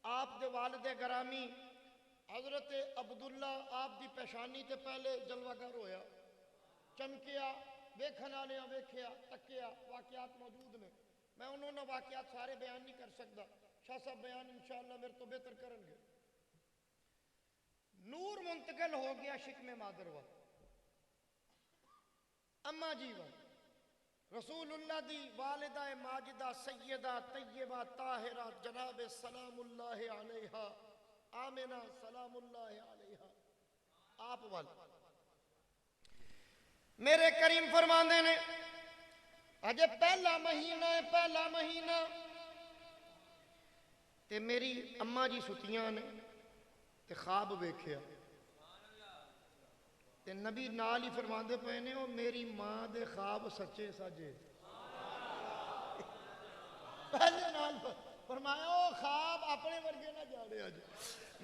آپ دے والد گرامی حضرت عبداللہ آپ دی پیشانی تے پہلے جلوگر ہویا چمکیا ویکھن والے ویکھیا تکیا واقعات موجود نے میں انہوں نے واقعات سارے بیان نہیں کر سکتا شاہ صاحب بیان انشاءاللہ میرے تو بہتر کریں گے نور منتقل ہو گیا شکم مادر وا اما جی وا رسول اللہ دی والدہ ماجدہ سیدہ طیبہ طاہرہ جناب سلام اللہ علیہا آمنہ سلام اللہ علیہا آپ وال میرے کریم فرماندے نے اجے پہلا مہینہ تے میری اماں جی ستیاں نے تے خواب ویکھیا تے نبی نال ہی فرماندے پے نے او میری ماں دے خواب سچے سجے پہلے نال فرمایا او خواب اپنے ورگے نہ جاڑے اج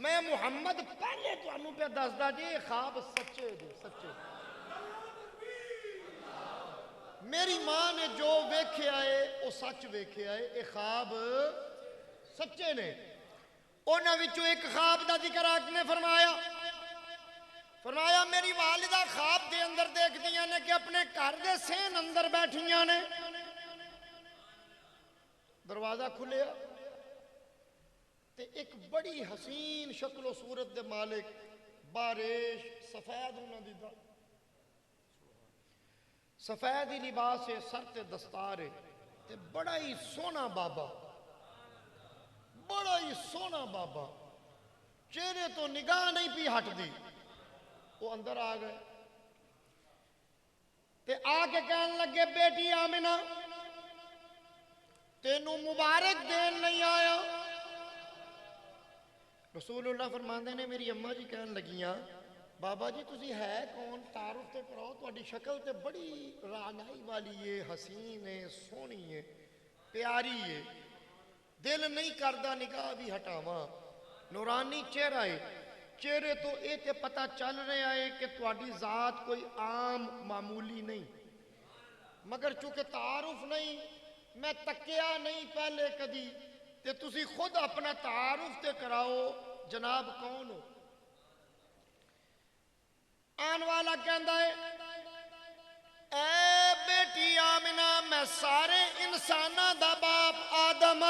میں محمد پہلے تانوں پہ دسدا جی خواب سچے جی سچے میری ماں نے جو ویکھیا ہے او سچ ویکھیا ہے اے خواب سچے نے انہاں وچوں ایک خواب دا ذکر آقا نے فرمایا میری والدہ خواب دے اندر دیکھ دیاں نے کہ اپنے گھر دے سین اندر بیٹھیاں نے دروازہ کھلیا تے ایک بڑی حسین شکل و صورت دے مالک بارش سفید انہاں دی دا سفید ہی لباس ہے سر تے دستار ہے تے بڑا ہی سونا بابا چہرے تو نگاہ نہیں پی ہٹ دی وہ اندر آ گئے تے آ کے کہنے لگے بیٹی آمنہ تینوں مبارک دین نہیں آیا رسول اللہ فرماندے نے میری اماں جی کہنے لگیاں بابا جی تسی ہے کون تعارف تے کراؤ تہاڈی شکل تے بڑی رعنائی والی ہے حسین ہے سونی ہے پیاری ہے دل نہیں کردا نگاہ بھی ہٹاواں نورانی چہرہ ہے چہرے تو اے تے پتہ چل رہا ہے کہ تہاڈی ذات کوئی عام معمولی نہیں مگر چونکہ تعارف نہیں میں تکیا نہیں پہلے کدی تے تسی خود اپنا تعارف تے کراؤ جناب کون ہو آن والا کہندا ہے اے بیٹی آمنہ میں سارے انساناں دا باپ آدم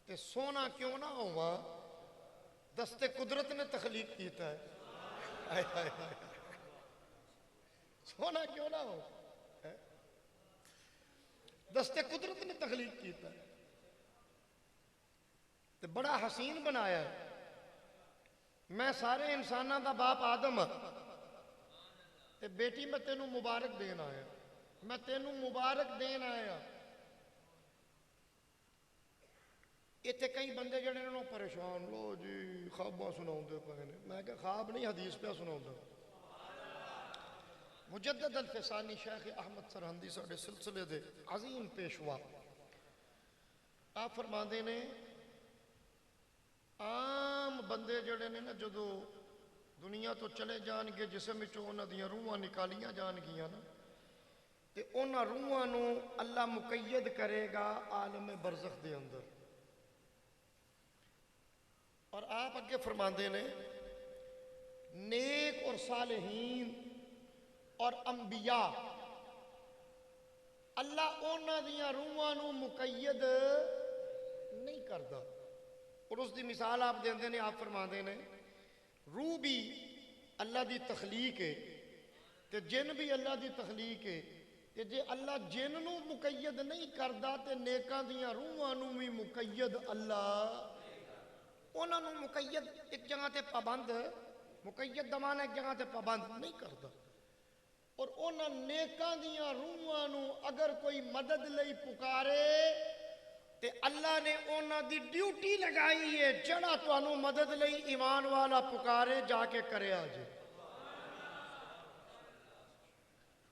تے سونا کیوں نہ ہوا دست قدرت نے تخلیق کیتا ہے سونا کیوں نہ ہو دست قدرت نے تخلیق کیتا ہے تے بڑا حسین بنایا ہے میں سارے انساناں دا باپ آدم تے بیٹی میں تینوں مبارک دین آیا میں تینوں مبارک دین آیا اتنے کئی بندے جڑے انہوں پریشان لو جی خواباں سناؤں دے پہنے میں کہ خواب نہیں حدیث پہ سناؤں دے مجدد الفسانی شیخ احمد سرہندی ساڑے سلسلے دے عظیم پیشوا آپ فرماندے نے عام بندے جڑے نے نا جدو دنیا تو چلے جان گے جسم وچوں انہاں دیاں روحاں نکالیاں جان گیاں نا تے انہاں روحاں نو اللہ مقید کرے گا عالم برزخ دے اندر اور آپ اگے فرماندے نے نیک اور صالحین اور انبیاء اللہ انہاں دیاں روحاں نو مقید نہیں کردا اور اس دی مثال آپ دیندے نے آپ فرماندے نے روح بھی اللہ دی تخلیق ہے تے جن بھی اللہ دی تخلیق ہے تے جے اللہ جن نو مقید نہیں کردا تے نیکاں دیاں روحاں نو بھی مقید اللہ انہاں نو مقید ایک جگہ تے پابند مقید دمانہ ایک جگہ تے پابند نہیں کردا اور انہاں نیکاں دیاں روحاں نو اگر کوئی مدد لئی پکارے تے اللہ نے انہاں دی ڈیوٹی لگائی ہے جڑا تانوں مدد لئی ایمان والا پکارے جا کے کرے آجے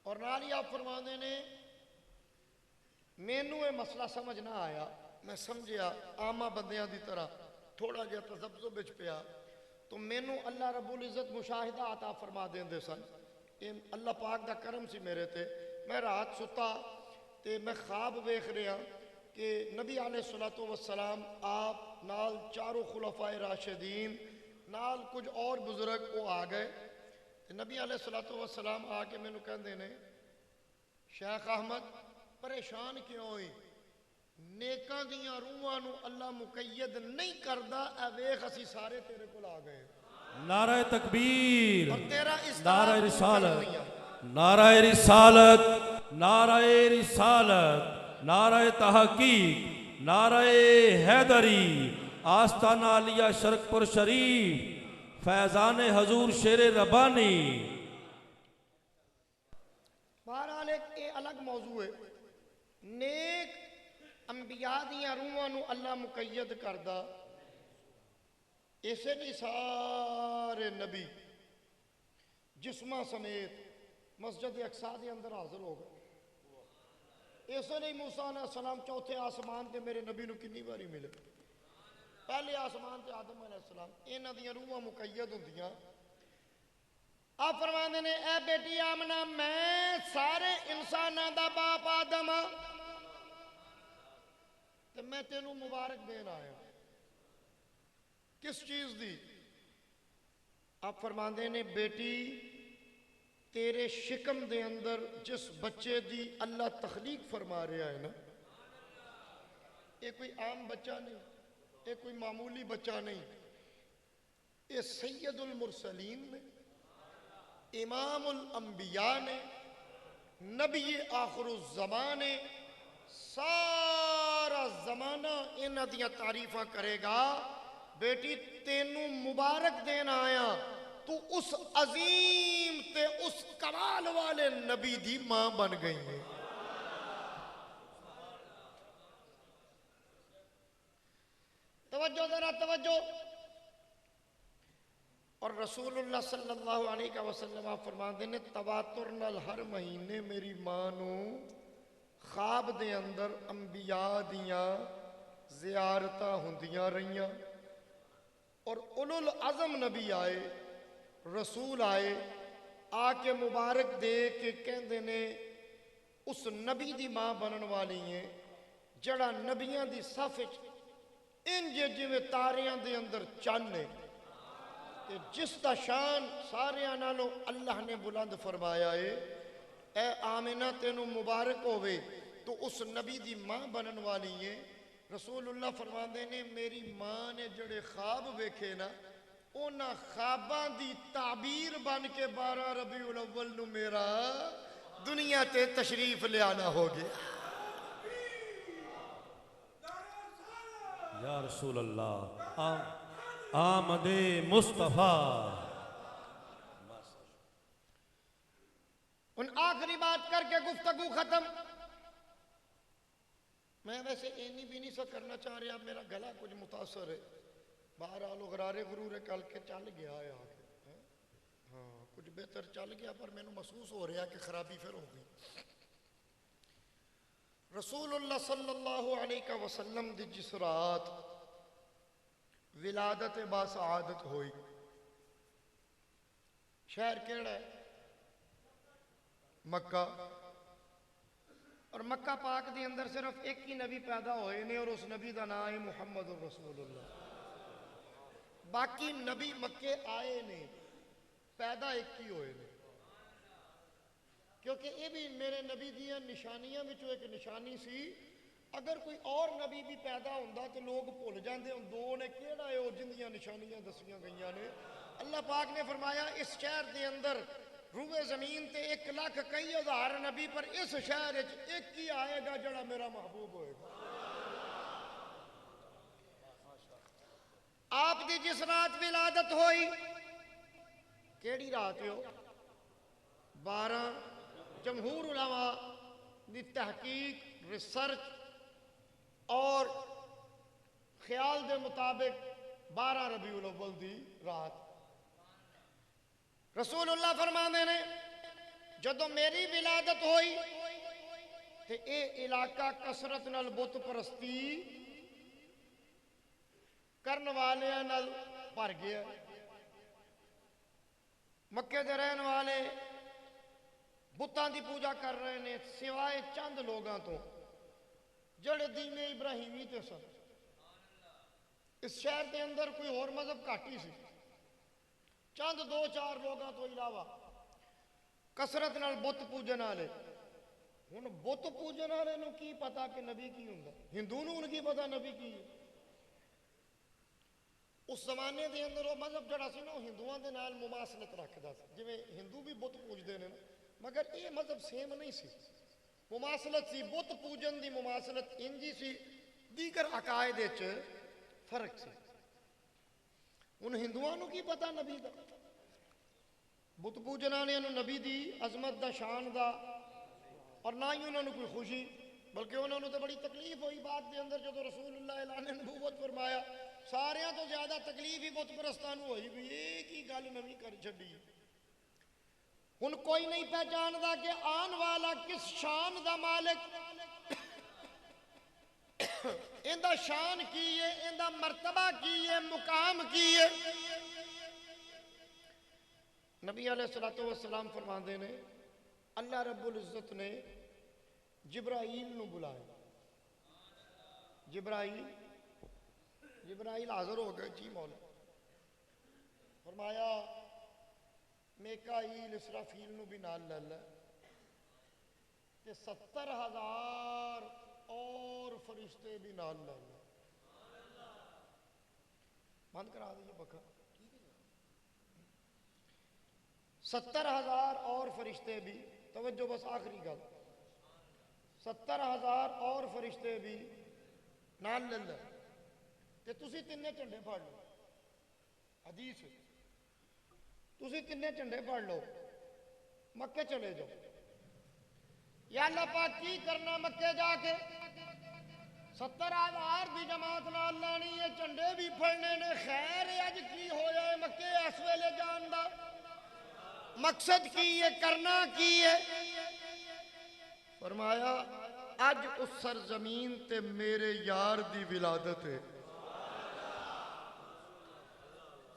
اور نالی آپ فرماندے نے مینوں یہ مسئلہ سمجھ نہ آیا میں سمجھیا عامہ بندیاں دی طرح تھوڑا جہا تذبذب وچ پیا تو مینوں اللہ رب العزت مشاہدہ عطا فرما دیندے سن اللہ پاک دا کرم سی میرے تے میں رات ستا تے میں خواب ویکھ رہا کہ نبی علیہ الصلوۃ والسلام آپ نال چاروں خلفاء راشدین نال کچھ اور بزرگ وہ آ گئے تے نبی علیہ الصلوۃ والسلام آ کے مینوں کہندے نے شیخ احمد پریشان کیوں ہوئی نیکاں دیاں روحاں نو اللہ مقید نہیں کردا اے ویکھ اسی سارے تیرے کول آ گئے نعرہ تکبیر اور تیرا نعرہ استعداد دور کر دنیا رسالت نعرہ رسالت نعرہ رسالت نعرہ تحقیق نعرہ حیدری آستانہ علیہ شرک پر شریف فیضان حضور شیر ربانی بہرحال ایک الگ موضوع ہے نیک انبیاء دیاں روحاں نو اللہ مقید کردا اسے نہیں سارے نبی جسمہ سمیت مسجد اقصیٰ دے اندر حاضر ہو گئے اسے نہیں موسیٰ علیہ السلام چوتھے آسمان تے میرے نبی نو کنی باری ملے پہلے آسمان تے آدم علیہ السلام انہاں دیاں روحاں مقید ہوندیاں آپ فرماندے نے اے بیٹی آمنہ میں سارے انساناں دا باپ آدم تے میں تینوں مبارک دین آیا کس چیز دی آپ فرماندے نے بیٹی تیرے شکم دے اندر جس بچے دی اللہ تخلیق فرما رہا ہے نا یہ کوئی عام بچہ نہیں یہ کوئی معمولی بچہ نہیں یہ سید المرسلین نے امام الانبیاء نے نبی آخر الزمان نے سارا زمانہ انہاں دیاں تعریفاں کرے گا بیٹی تینوں مبارک دینا آیا تو اس عظیم تے اس کمال والے نبی دی ماں بن گئی ہے توجہ ذرا توجہ اور رسول اللہ صلی اللہ علیہ وسلم آپ فرماندے نے تواتر نال ہر مہینے میری ماں نو خواب دے اندر انبیاء دیاں زیارتاں ہوندیاں رہیاں اور اولو العظم نبی آئے رسول آئے آ کے مبارک دے کے کہندے نے اس نبی دی ماں بنن والی ہیں جڑا نبیاں دی صف انجے جویں تاریاں دے اندر چانے کہ جس دا شان ساریاں نالوں اللہ نے بلند فرمایا ہے اے آمنہ تینوں مبارک ہوئے تو اس نبی دی ماں بنن والی ہیں رسول اللہ فرماندے نے میری ماں نے جڑے خواب ویکھے نا اونا خواباں دی تعبیر بن کے 12 ربیع الاول نو میرا دنیا تے تشریف لے آنا ہو گیا یا رسول اللہ آمد مصطفیٰ ان آخری بات کر کے گفتگو ختم میں ویسے اینی بھی نہیں سا کرنا چاہ رہا میرا گلا کچھ متاثر ہے بہرحال غرار غرور کل کے چل گیا ہے آگے ہاں کچھ بہتر چل گیا پر مینوں محسوس ہو رہا کہ خرابی پھر ہو گئی. رسول اللہ صلی اللہ علیہ وسلم دی جس رات ولادت با سعادت ہوئی، شہر کیڑا ہے؟ مکہ. اور مکہ پاک دی اندر صرف ایک ہی نبی پیدا ہوئے نے اور اس نبی دا نام ہے محمد رسول اللہ. باقی نبی مکے آئے نے، پیدا ایک ہی ہوئے نے. کیونکہ یہ بھی میرے نبی دیاں نشانیاں وچوں ایک نشانی سی. اگر کوئی اور نبی بھی پیدا ہوندا تو لوگ بھول جاندے ہن دو نے کیڑا ہے او جندیاں نشانیاں دسیاں گئیاں نے. اللہ پاک نے فرمایا اس شہر دے اندر روئے زمین تے 1,00,000 نبی پر اس شہر وچ ایک ہی آئے گا جڑا میرا محبوب ہوئے گا. آپ دی جس رات ولادت ہوئی، کیڑی رات ہو؟ 12 جمہور علماء دی تحقیق، ریسرچ اور خیال دے مطابق 12 ربیع الاول دی رات. رسول اللہ فرماندے نے جدوں میری ولادت ہوئی تے اے علاقہ کثرت نال بت پرستی کرن والیاں نال بھر گیا. مکے دے رہن والے بتاں دی پوجا کر رہے نے سوائے چند لوگاں تو جڑے دین ابراہیمی تے سن. اس شہر کے اندر کوئی اور مذہب گھاٹی سی، چند 2-4 لوگاں تو علاوہ کثرت نال بت پوجن والے. ہن بت پوجن والے نوں کی پتا کہ نبی کی ہوندا؟ ہندو نوں کی پتا نبی کی ہے؟ اس زمانے دے اندر وہ مذہب جڑا سی نا وہ ہندوؤں دے نال مماثلت رکھدا سی. جویں ہندو بھی بت پوجدے نے مگر یہ مذہب سیم نہیں سی، مماثلت سی. بت پوجن دی مماثلت انجی سی، دیگر عقائد وچ فرق سی. ان ہندوؤں نوں کی پتا نبی دا؟ بت پوجن والے نبی دی عظمت دا، شان دا، اور نہ ہی انہوں نے کوئی خوشی، بلکہ انہوں نے تو بڑی تکلیف ہوئی بات دے اندر جدو رسول اللہ اعلان نبوت فرمایا. ساریاں تو زیادہ تکلیف ہی بت پرستاں نوں ہوئی بھی ایک ہی گل نویں کر چھڈی. ہن کوئی نہیں پہچاندا کہ آن والا کس شان دا مالک، ایندا شان کی ہے، ایندا مرتبہ کی ہے، مقام کی ہے. نبی علیہ الصلوۃ والسلام فرماندے نے اللہ رب العزت نے جبرائیل نو بلایا. جبرائیل حاضر ہو گئے. جی مولا. فرمایا میکائیل اسرافیل نو بھی نال لے لے تے 70,000 اور فرشتے بھی نال لے لے. بند کرا دیجیے پکا. 70,000 اور فرشتے بھی، توجہ بس آخری گل، 70,000 اور فرشتے بھی نال لے لے تے تسی تینے جھنڈے پھڑ لو. حدیث تسی تینے جھنڈے پھڑ لو، مکے چلے جاؤ. یا اللہ پاک کی کرنا مکے جا کے؟ 70,000 دی جماعت نال لانی ہے، جھنڈے بھی پھڑنے نے. خیر اج کی ہویا ہے مکے اس ویلے جان دا؟ مقصد کی ہے، کرنا کی ہے؟ فرمایا اج اس سرزمین تے میرے یار دی ولادت ہے،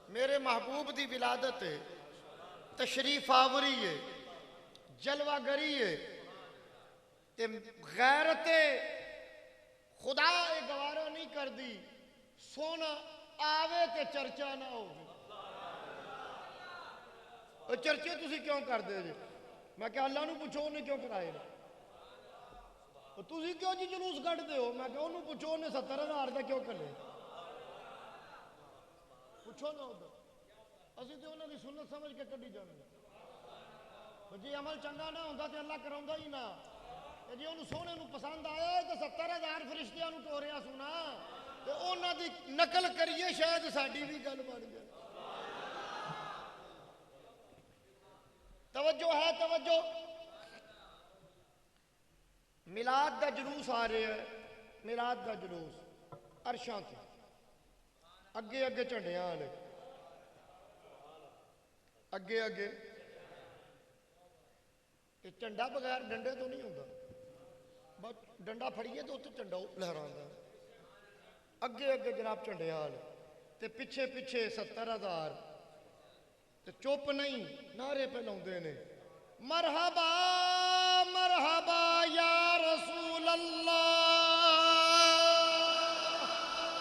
میرے محبوب دی ولادت ہے، تشریف آوری ہے، جلوہ گری ہے. تے غیرت خدا گوارا نہیں کر دی سونا آوے تے چرچا نہ ہو. چرچے تسی کیوں کر دے جی؟ میں کہ اللہ نو پوچھو انہیں کیوں کرائے نے؟ تسی کیوں جی جلوس کٹ دے ہو؟ میں کہ انہوں پوچھو انہیں 70,000 دا کیوں کرے؟ پوچھو نہ ادھر. اسی تے انہوں نے سنت سمجھ کے کٹی جانے. جی عمل چنگا نہ ہوتا تے اللہ کراؤندا ہی نہ. جی انہوں سونے نو پسند آیا تو 70,000 فرشتیاں نو ٹوریا سنا تے انہوں دی نقل کریے شاید ساڈی بھی گل بن جائے. توجہ ہے توجہ. میلاد دا جلوس آ رہے ہیں، میلاد دا جلوس عرشاں تے اگے اگے جھنڈیاں والے، اگے اگے ਤੇ ਝੰਡਾ ਬਗੈਰ ਡੰਡੇ ਤੋਂ ਨਹੀਂ ਹੁੰਦਾ, ਬਸ ਡੰਡਾ ਫੜੀਏ ਤੇ ਉੱਤੇ ਝੰਡਾ ਲਹਿਰਾਉਂਦਾ। ਅੱਗੇ ਅੱਗੇ ਜਨਾਬ ਝੰਡੇ ਹਾਲ ਤੇ ਪਿੱਛੇ ਪਿੱਛੇ 70,000 ਤੇ ਚੁੱਪ ਨਹੀਂ, ਨਾਰੇ ਪੇ ਲਾਉਂਦੇ ਨੇ, ਮਰਹਬਾ ਮਰਹਬਾ ਯਾ ਰਸੂਲ ਅੱਲਾਹ।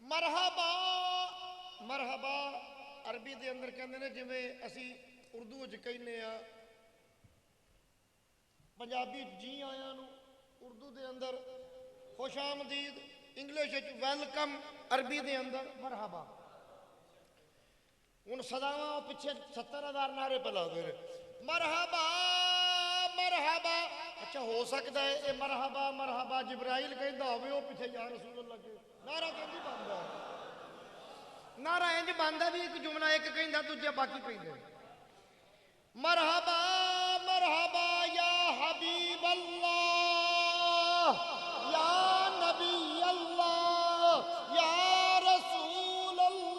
ਮਰਹਬਾ ਮਰਹਬਾ ਅਰਬੀ ਦੇ ਅੰਦਰ ਕਹਿੰਦੇ ਨੇ, ਜਿਵੇਂ ਅਸੀਂ ਉਰਦੂ ਵਿੱਚ ਕਹਿੰਦੇ ਆ ਪੰਜਾਬੀ ਜੀ ਆਇਆਂ ਨੂੰ, ਉਰਦੂ ਦੇ ਅੰਦਰ ਖੁਸ਼ ਆਮਦੀਦ, ਇੰਗਲਿਸ਼ ਵਿੱਚ ਵੈਲਕਮ, ਅਰਬੀ ਦੇ ਅੰਦਰ ਮਰਹਬਾ। ਹੁਣ ਸਦਾਵਾਂ ਉਹ ਪਿੱਛੇ 70,000 ਨਾਰੇ ਪੇ ਲਾਉਂਦੇ ਨੇ, ਮਰਹਬਾ ਮਰਹਬਾ। ਅੱਛਾ ਹੋ ਸਕਦਾ ਹੈ ਇਹ ਮਰਹਬਾ ਮਰਹਬਾ ਜਿਬਰਾਈਲ ਕਹਿੰਦਾ ਹੋਵੇ, ਉਹ ਪਿੱਛੇ ਯਾ ਰਸੂਲ ਅੱਲਾਹ ਕੇ ਨਾਰਾ ਕਹਿੰਦੀ ਬਣਦਾ, ਨਾਰਾ ਇੰਜ ਬਣਦਾ ਵੀ ਇੱਕ ਜੁਮਲਾ ਇੱਕ ਕਹਿੰਦਾ ਦੂਜਾ ਬਾਕੀ ਕਹਿੰਦੇ, ਮਰਹਬਾ ਮਰਹਬਾ ਯਾ ਹਬੀਬ ਅੱਲਾਹ ਯਾ ਨਬੀ ਅੱਲਾਹ ਯਾ ਰਸੂਲ ਅੱਲਾਹ।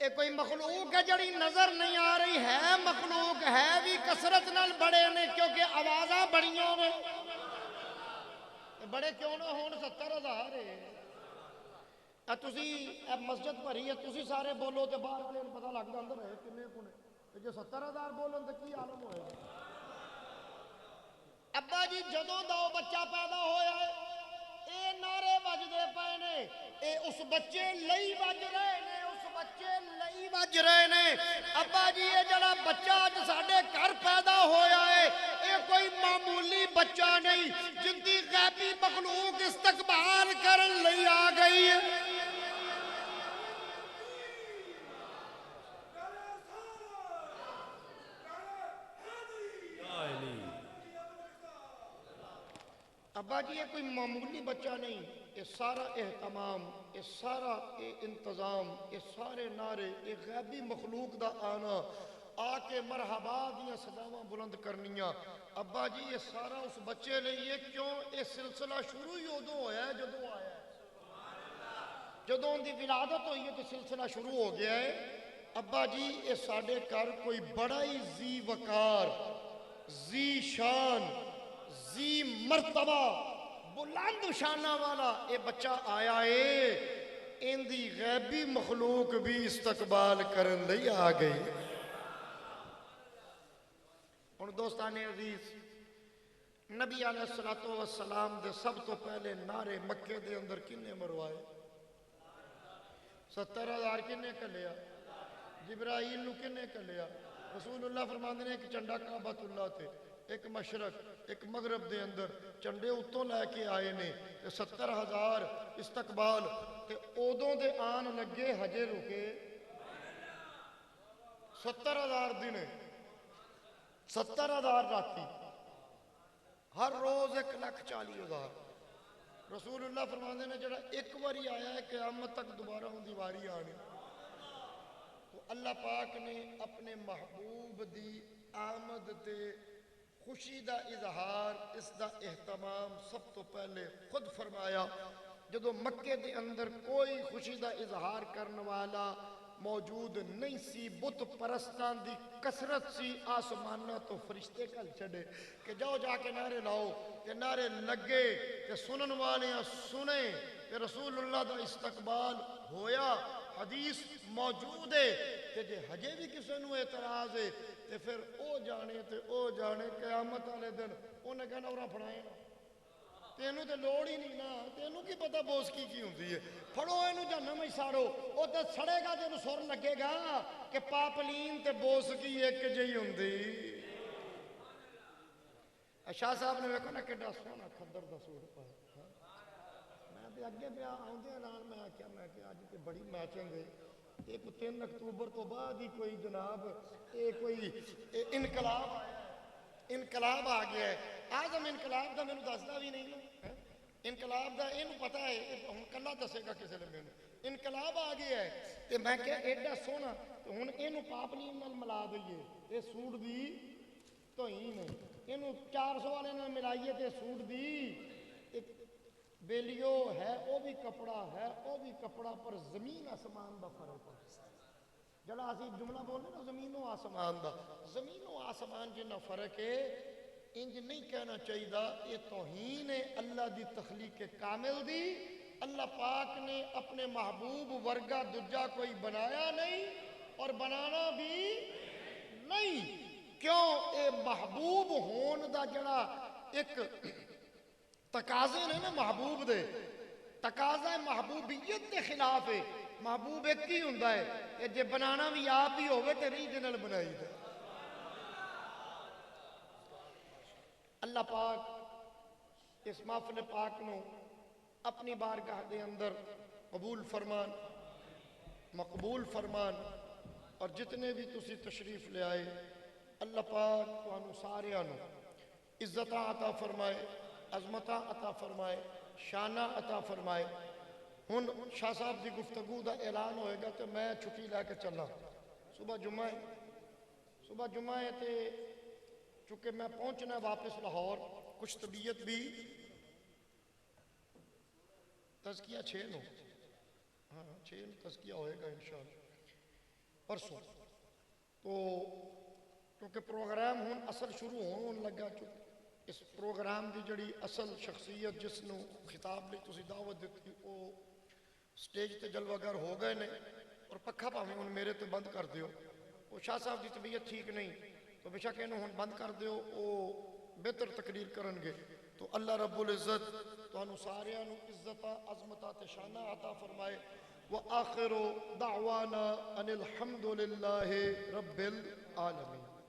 یہ کوئی مخلوق ہے جڑی نظر نہیں آ رہی ہے، مخلوق ہے بھی کثرت نال بڑے نے کیونکہ آوازاں بڑیاں نے۔ بڑے کیوں نہ ہون 70,000 ہے۔ تسی مسجد بھری ہے، تسی سارے بولو تے باہر والے نوں پتہ لگ جاندا ہے کنے کنے، تے جو 70,000 بولن تے کی عالم ہوئے گا۔ ابا جی جدوں دا بچہ پیدا ہویا ہے اے نعرے بجدے پے نے، اے اس بچے لئی بج رہے نے، اس بچے لئی بج رہے نے۔ ابا جی یہ جڑا بچہ اج ساڈے گھر پیدا ہویا ہے اے کوئی معمولی بچہ نہیں، جن دی غیبی مخلوق استقبال کرن لئی آ گئی ہے۔ ابا جی یہ کوئی معمولی بچہ نہیں، یہ سارا اہتمام، یہ سارا انتظام، یہ سارے نعرے، یہ غیبی مخلوق دا آنا، آ کے مرحبا دیاں صداواں بلند کرنیاں۔ ابا جی یہ سارا اس بچے لئے کیوں یہ سلسلہ شروع ہی ادوں ہویا ہے جدوں آیا ہے، جدوں ان دی ولادت ہوئی ہے تو سلسلہ شروع ہو گیا ہے۔ ابا جی یہ ساڈے گھر کوئی بڑا ہی ذی وقار، ذی شان، ذی مرتبہ، بلند شانہ والا یہ بچہ آیا ہے، ان دی غیبی مخلوق بھی استقبال کرن لئی آ گئی۔ اور دوستان عزیز، نبی علیہ السلام دے سب تو پہلے نعرے مکے دے اندر کنے مروائے؟ 70,000 کنے کلیا؟ جبرائیل نو کنے کلیا؟ رسول اللہ فرماندے نے ایک چنڈا کعبۃ اللہ تے، ایک مشرق ایک مغرب دے اندر چنڈے اتوں لے کے آئے نے، 70,000 استقبال تے اودوں دے آن لگے ہجے رکے 70,000 دن، 70,000 راتی، ہر روز 1,40,000۔ رسول اللہ فرماندے نے جڑا ایک واری آیا ہے قیامت تک دوبارہ ہوں دیواری آنے۔ تو اللہ پاک نے اپنے محبوب دی آمد تے خوشی دا اظہار، اس دا اہتمام سب تو پہلے خود فرمایا۔ جدو مکے دے اندر کوئی خوشی دا اظہار کرنے والا موجود نہیں سی، بت پرستان دی کثرت سی، آسمانہ تو فرشتے کل چھڑے کہ جاؤ جا کے نعرے لاؤ، کہ نعرے لگے کہ سنن والیاں سنیں کہ رسول اللہ دا استقبال ہویا۔ حدیث موجود ہے کہ جے ہجے بھی کسی نو اعتراض ہے تے پھر او جانے قیامت والے دن انہیں کہنا اورا پھڑائیں، تینوں تے لوڑ ہی نہیں نا، تینوں کی پتہ بوس کی ہوندی ہے، پھڑو اینو جہنم ہی ساڑو، او تے سڑے گا تے سر لگے گا کہ پاپلین تے بوس کی ایک جہی ہوندی۔ شاہ صاحب نے ویکھو نا کڈا سونا کھدر دا سوٹ پایا، میں تے اگے پیا آوندے نال میں کہ اج تے بڑی میچنگ ہے، ایک 3 اکتوبر تو بعد ہی کوئی جناب کوئی انقلاب آ گیا ہے۔ آزم انقلاب دا مینوں دسدا بھی نہیں نا، انقلاب دا اینوں پتہ ہے، ہن کلا دسے گا کسے نے مینوں، انقلاب آ گیا ہے تے میں کہ ایڈا سونا تے ہن اینوں پاپلین نال ملا دئیے، اے سوٹ دی توہین ہے، اینوں 400 والے نال ملائیے تے سوٹ دی بیلیو ہے، او بھی کپڑا ہے، او بھی کپڑا، پر زمین آسمان دا فرق ہے۔ جڑا اسی جملہ بولنے نا زمین و آسمان دا، زمین و آسمان جنہ فرق ہے، انج نہیں کہنا چاہیے، یہ توہین ہے اللہ دی تخلیق کامل دی۔ اللہ پاک نے اپنے محبوب ورگا دجا کوئی بنایا نہیں اور بنانا بھی نہیں۔ کیوں؟ اے محبوب ہون دا جڑا ایک تقاضے نے نا محبوب دے، تقاضہ محبوبیت کے خلاف ہے، محبوب ایک ہی ہوندہ ہے کہ جے بنانا بھی آپ ہی ہوئے تے ری جنل بنائی دے۔ اللہ پاک اس محفل پاک نو اپنی بارگاہ دے اندر قبول فرمان، مقبول فرمان، اور جتنے بھی تسی تشریف لے آئے اللہ پاک تانوں سارے نو عزتاں عطا فرمائے، عظمتاں عطا فرمائے، شانہ عطا فرمائے۔ ہن شاہ صاحب دی گفتگو دا اعلان ہوئے گا تو میں چھٹی لے کے چلا، صبح جمعہ ہے تے چونکہ میں پہنچنا واپس لاہور، کچھ طبیعت بھی تزکیہ 6 نو، ہاں 6 نو تزکیہ ہوئے گا انشاءاللہ۔ پرسوں تو کیونکہ پروگرام ہون اصل شروع ہون لگا چکا اس پروگرام دی جڑی اصل شخصیت جس نو خطاب لی تسی دعوت دیتی وہ سٹیج تے جلوہ گر ہو گئے نے اور پکھا پاویں ہن میرے تے بند کر دیو وہ شاہ صاحب دی طبیعت ٹھیک نہیں تو بے شک انہوں ہن بند کر دیو وہ بہتر تقریر کرن گے تو اللہ رب العزت تو انہوں ساریاں نو عزتہ عظمتہ تشانہ عطا فرمائے وآخر دعوانا ان الحمد للہ رب العالمین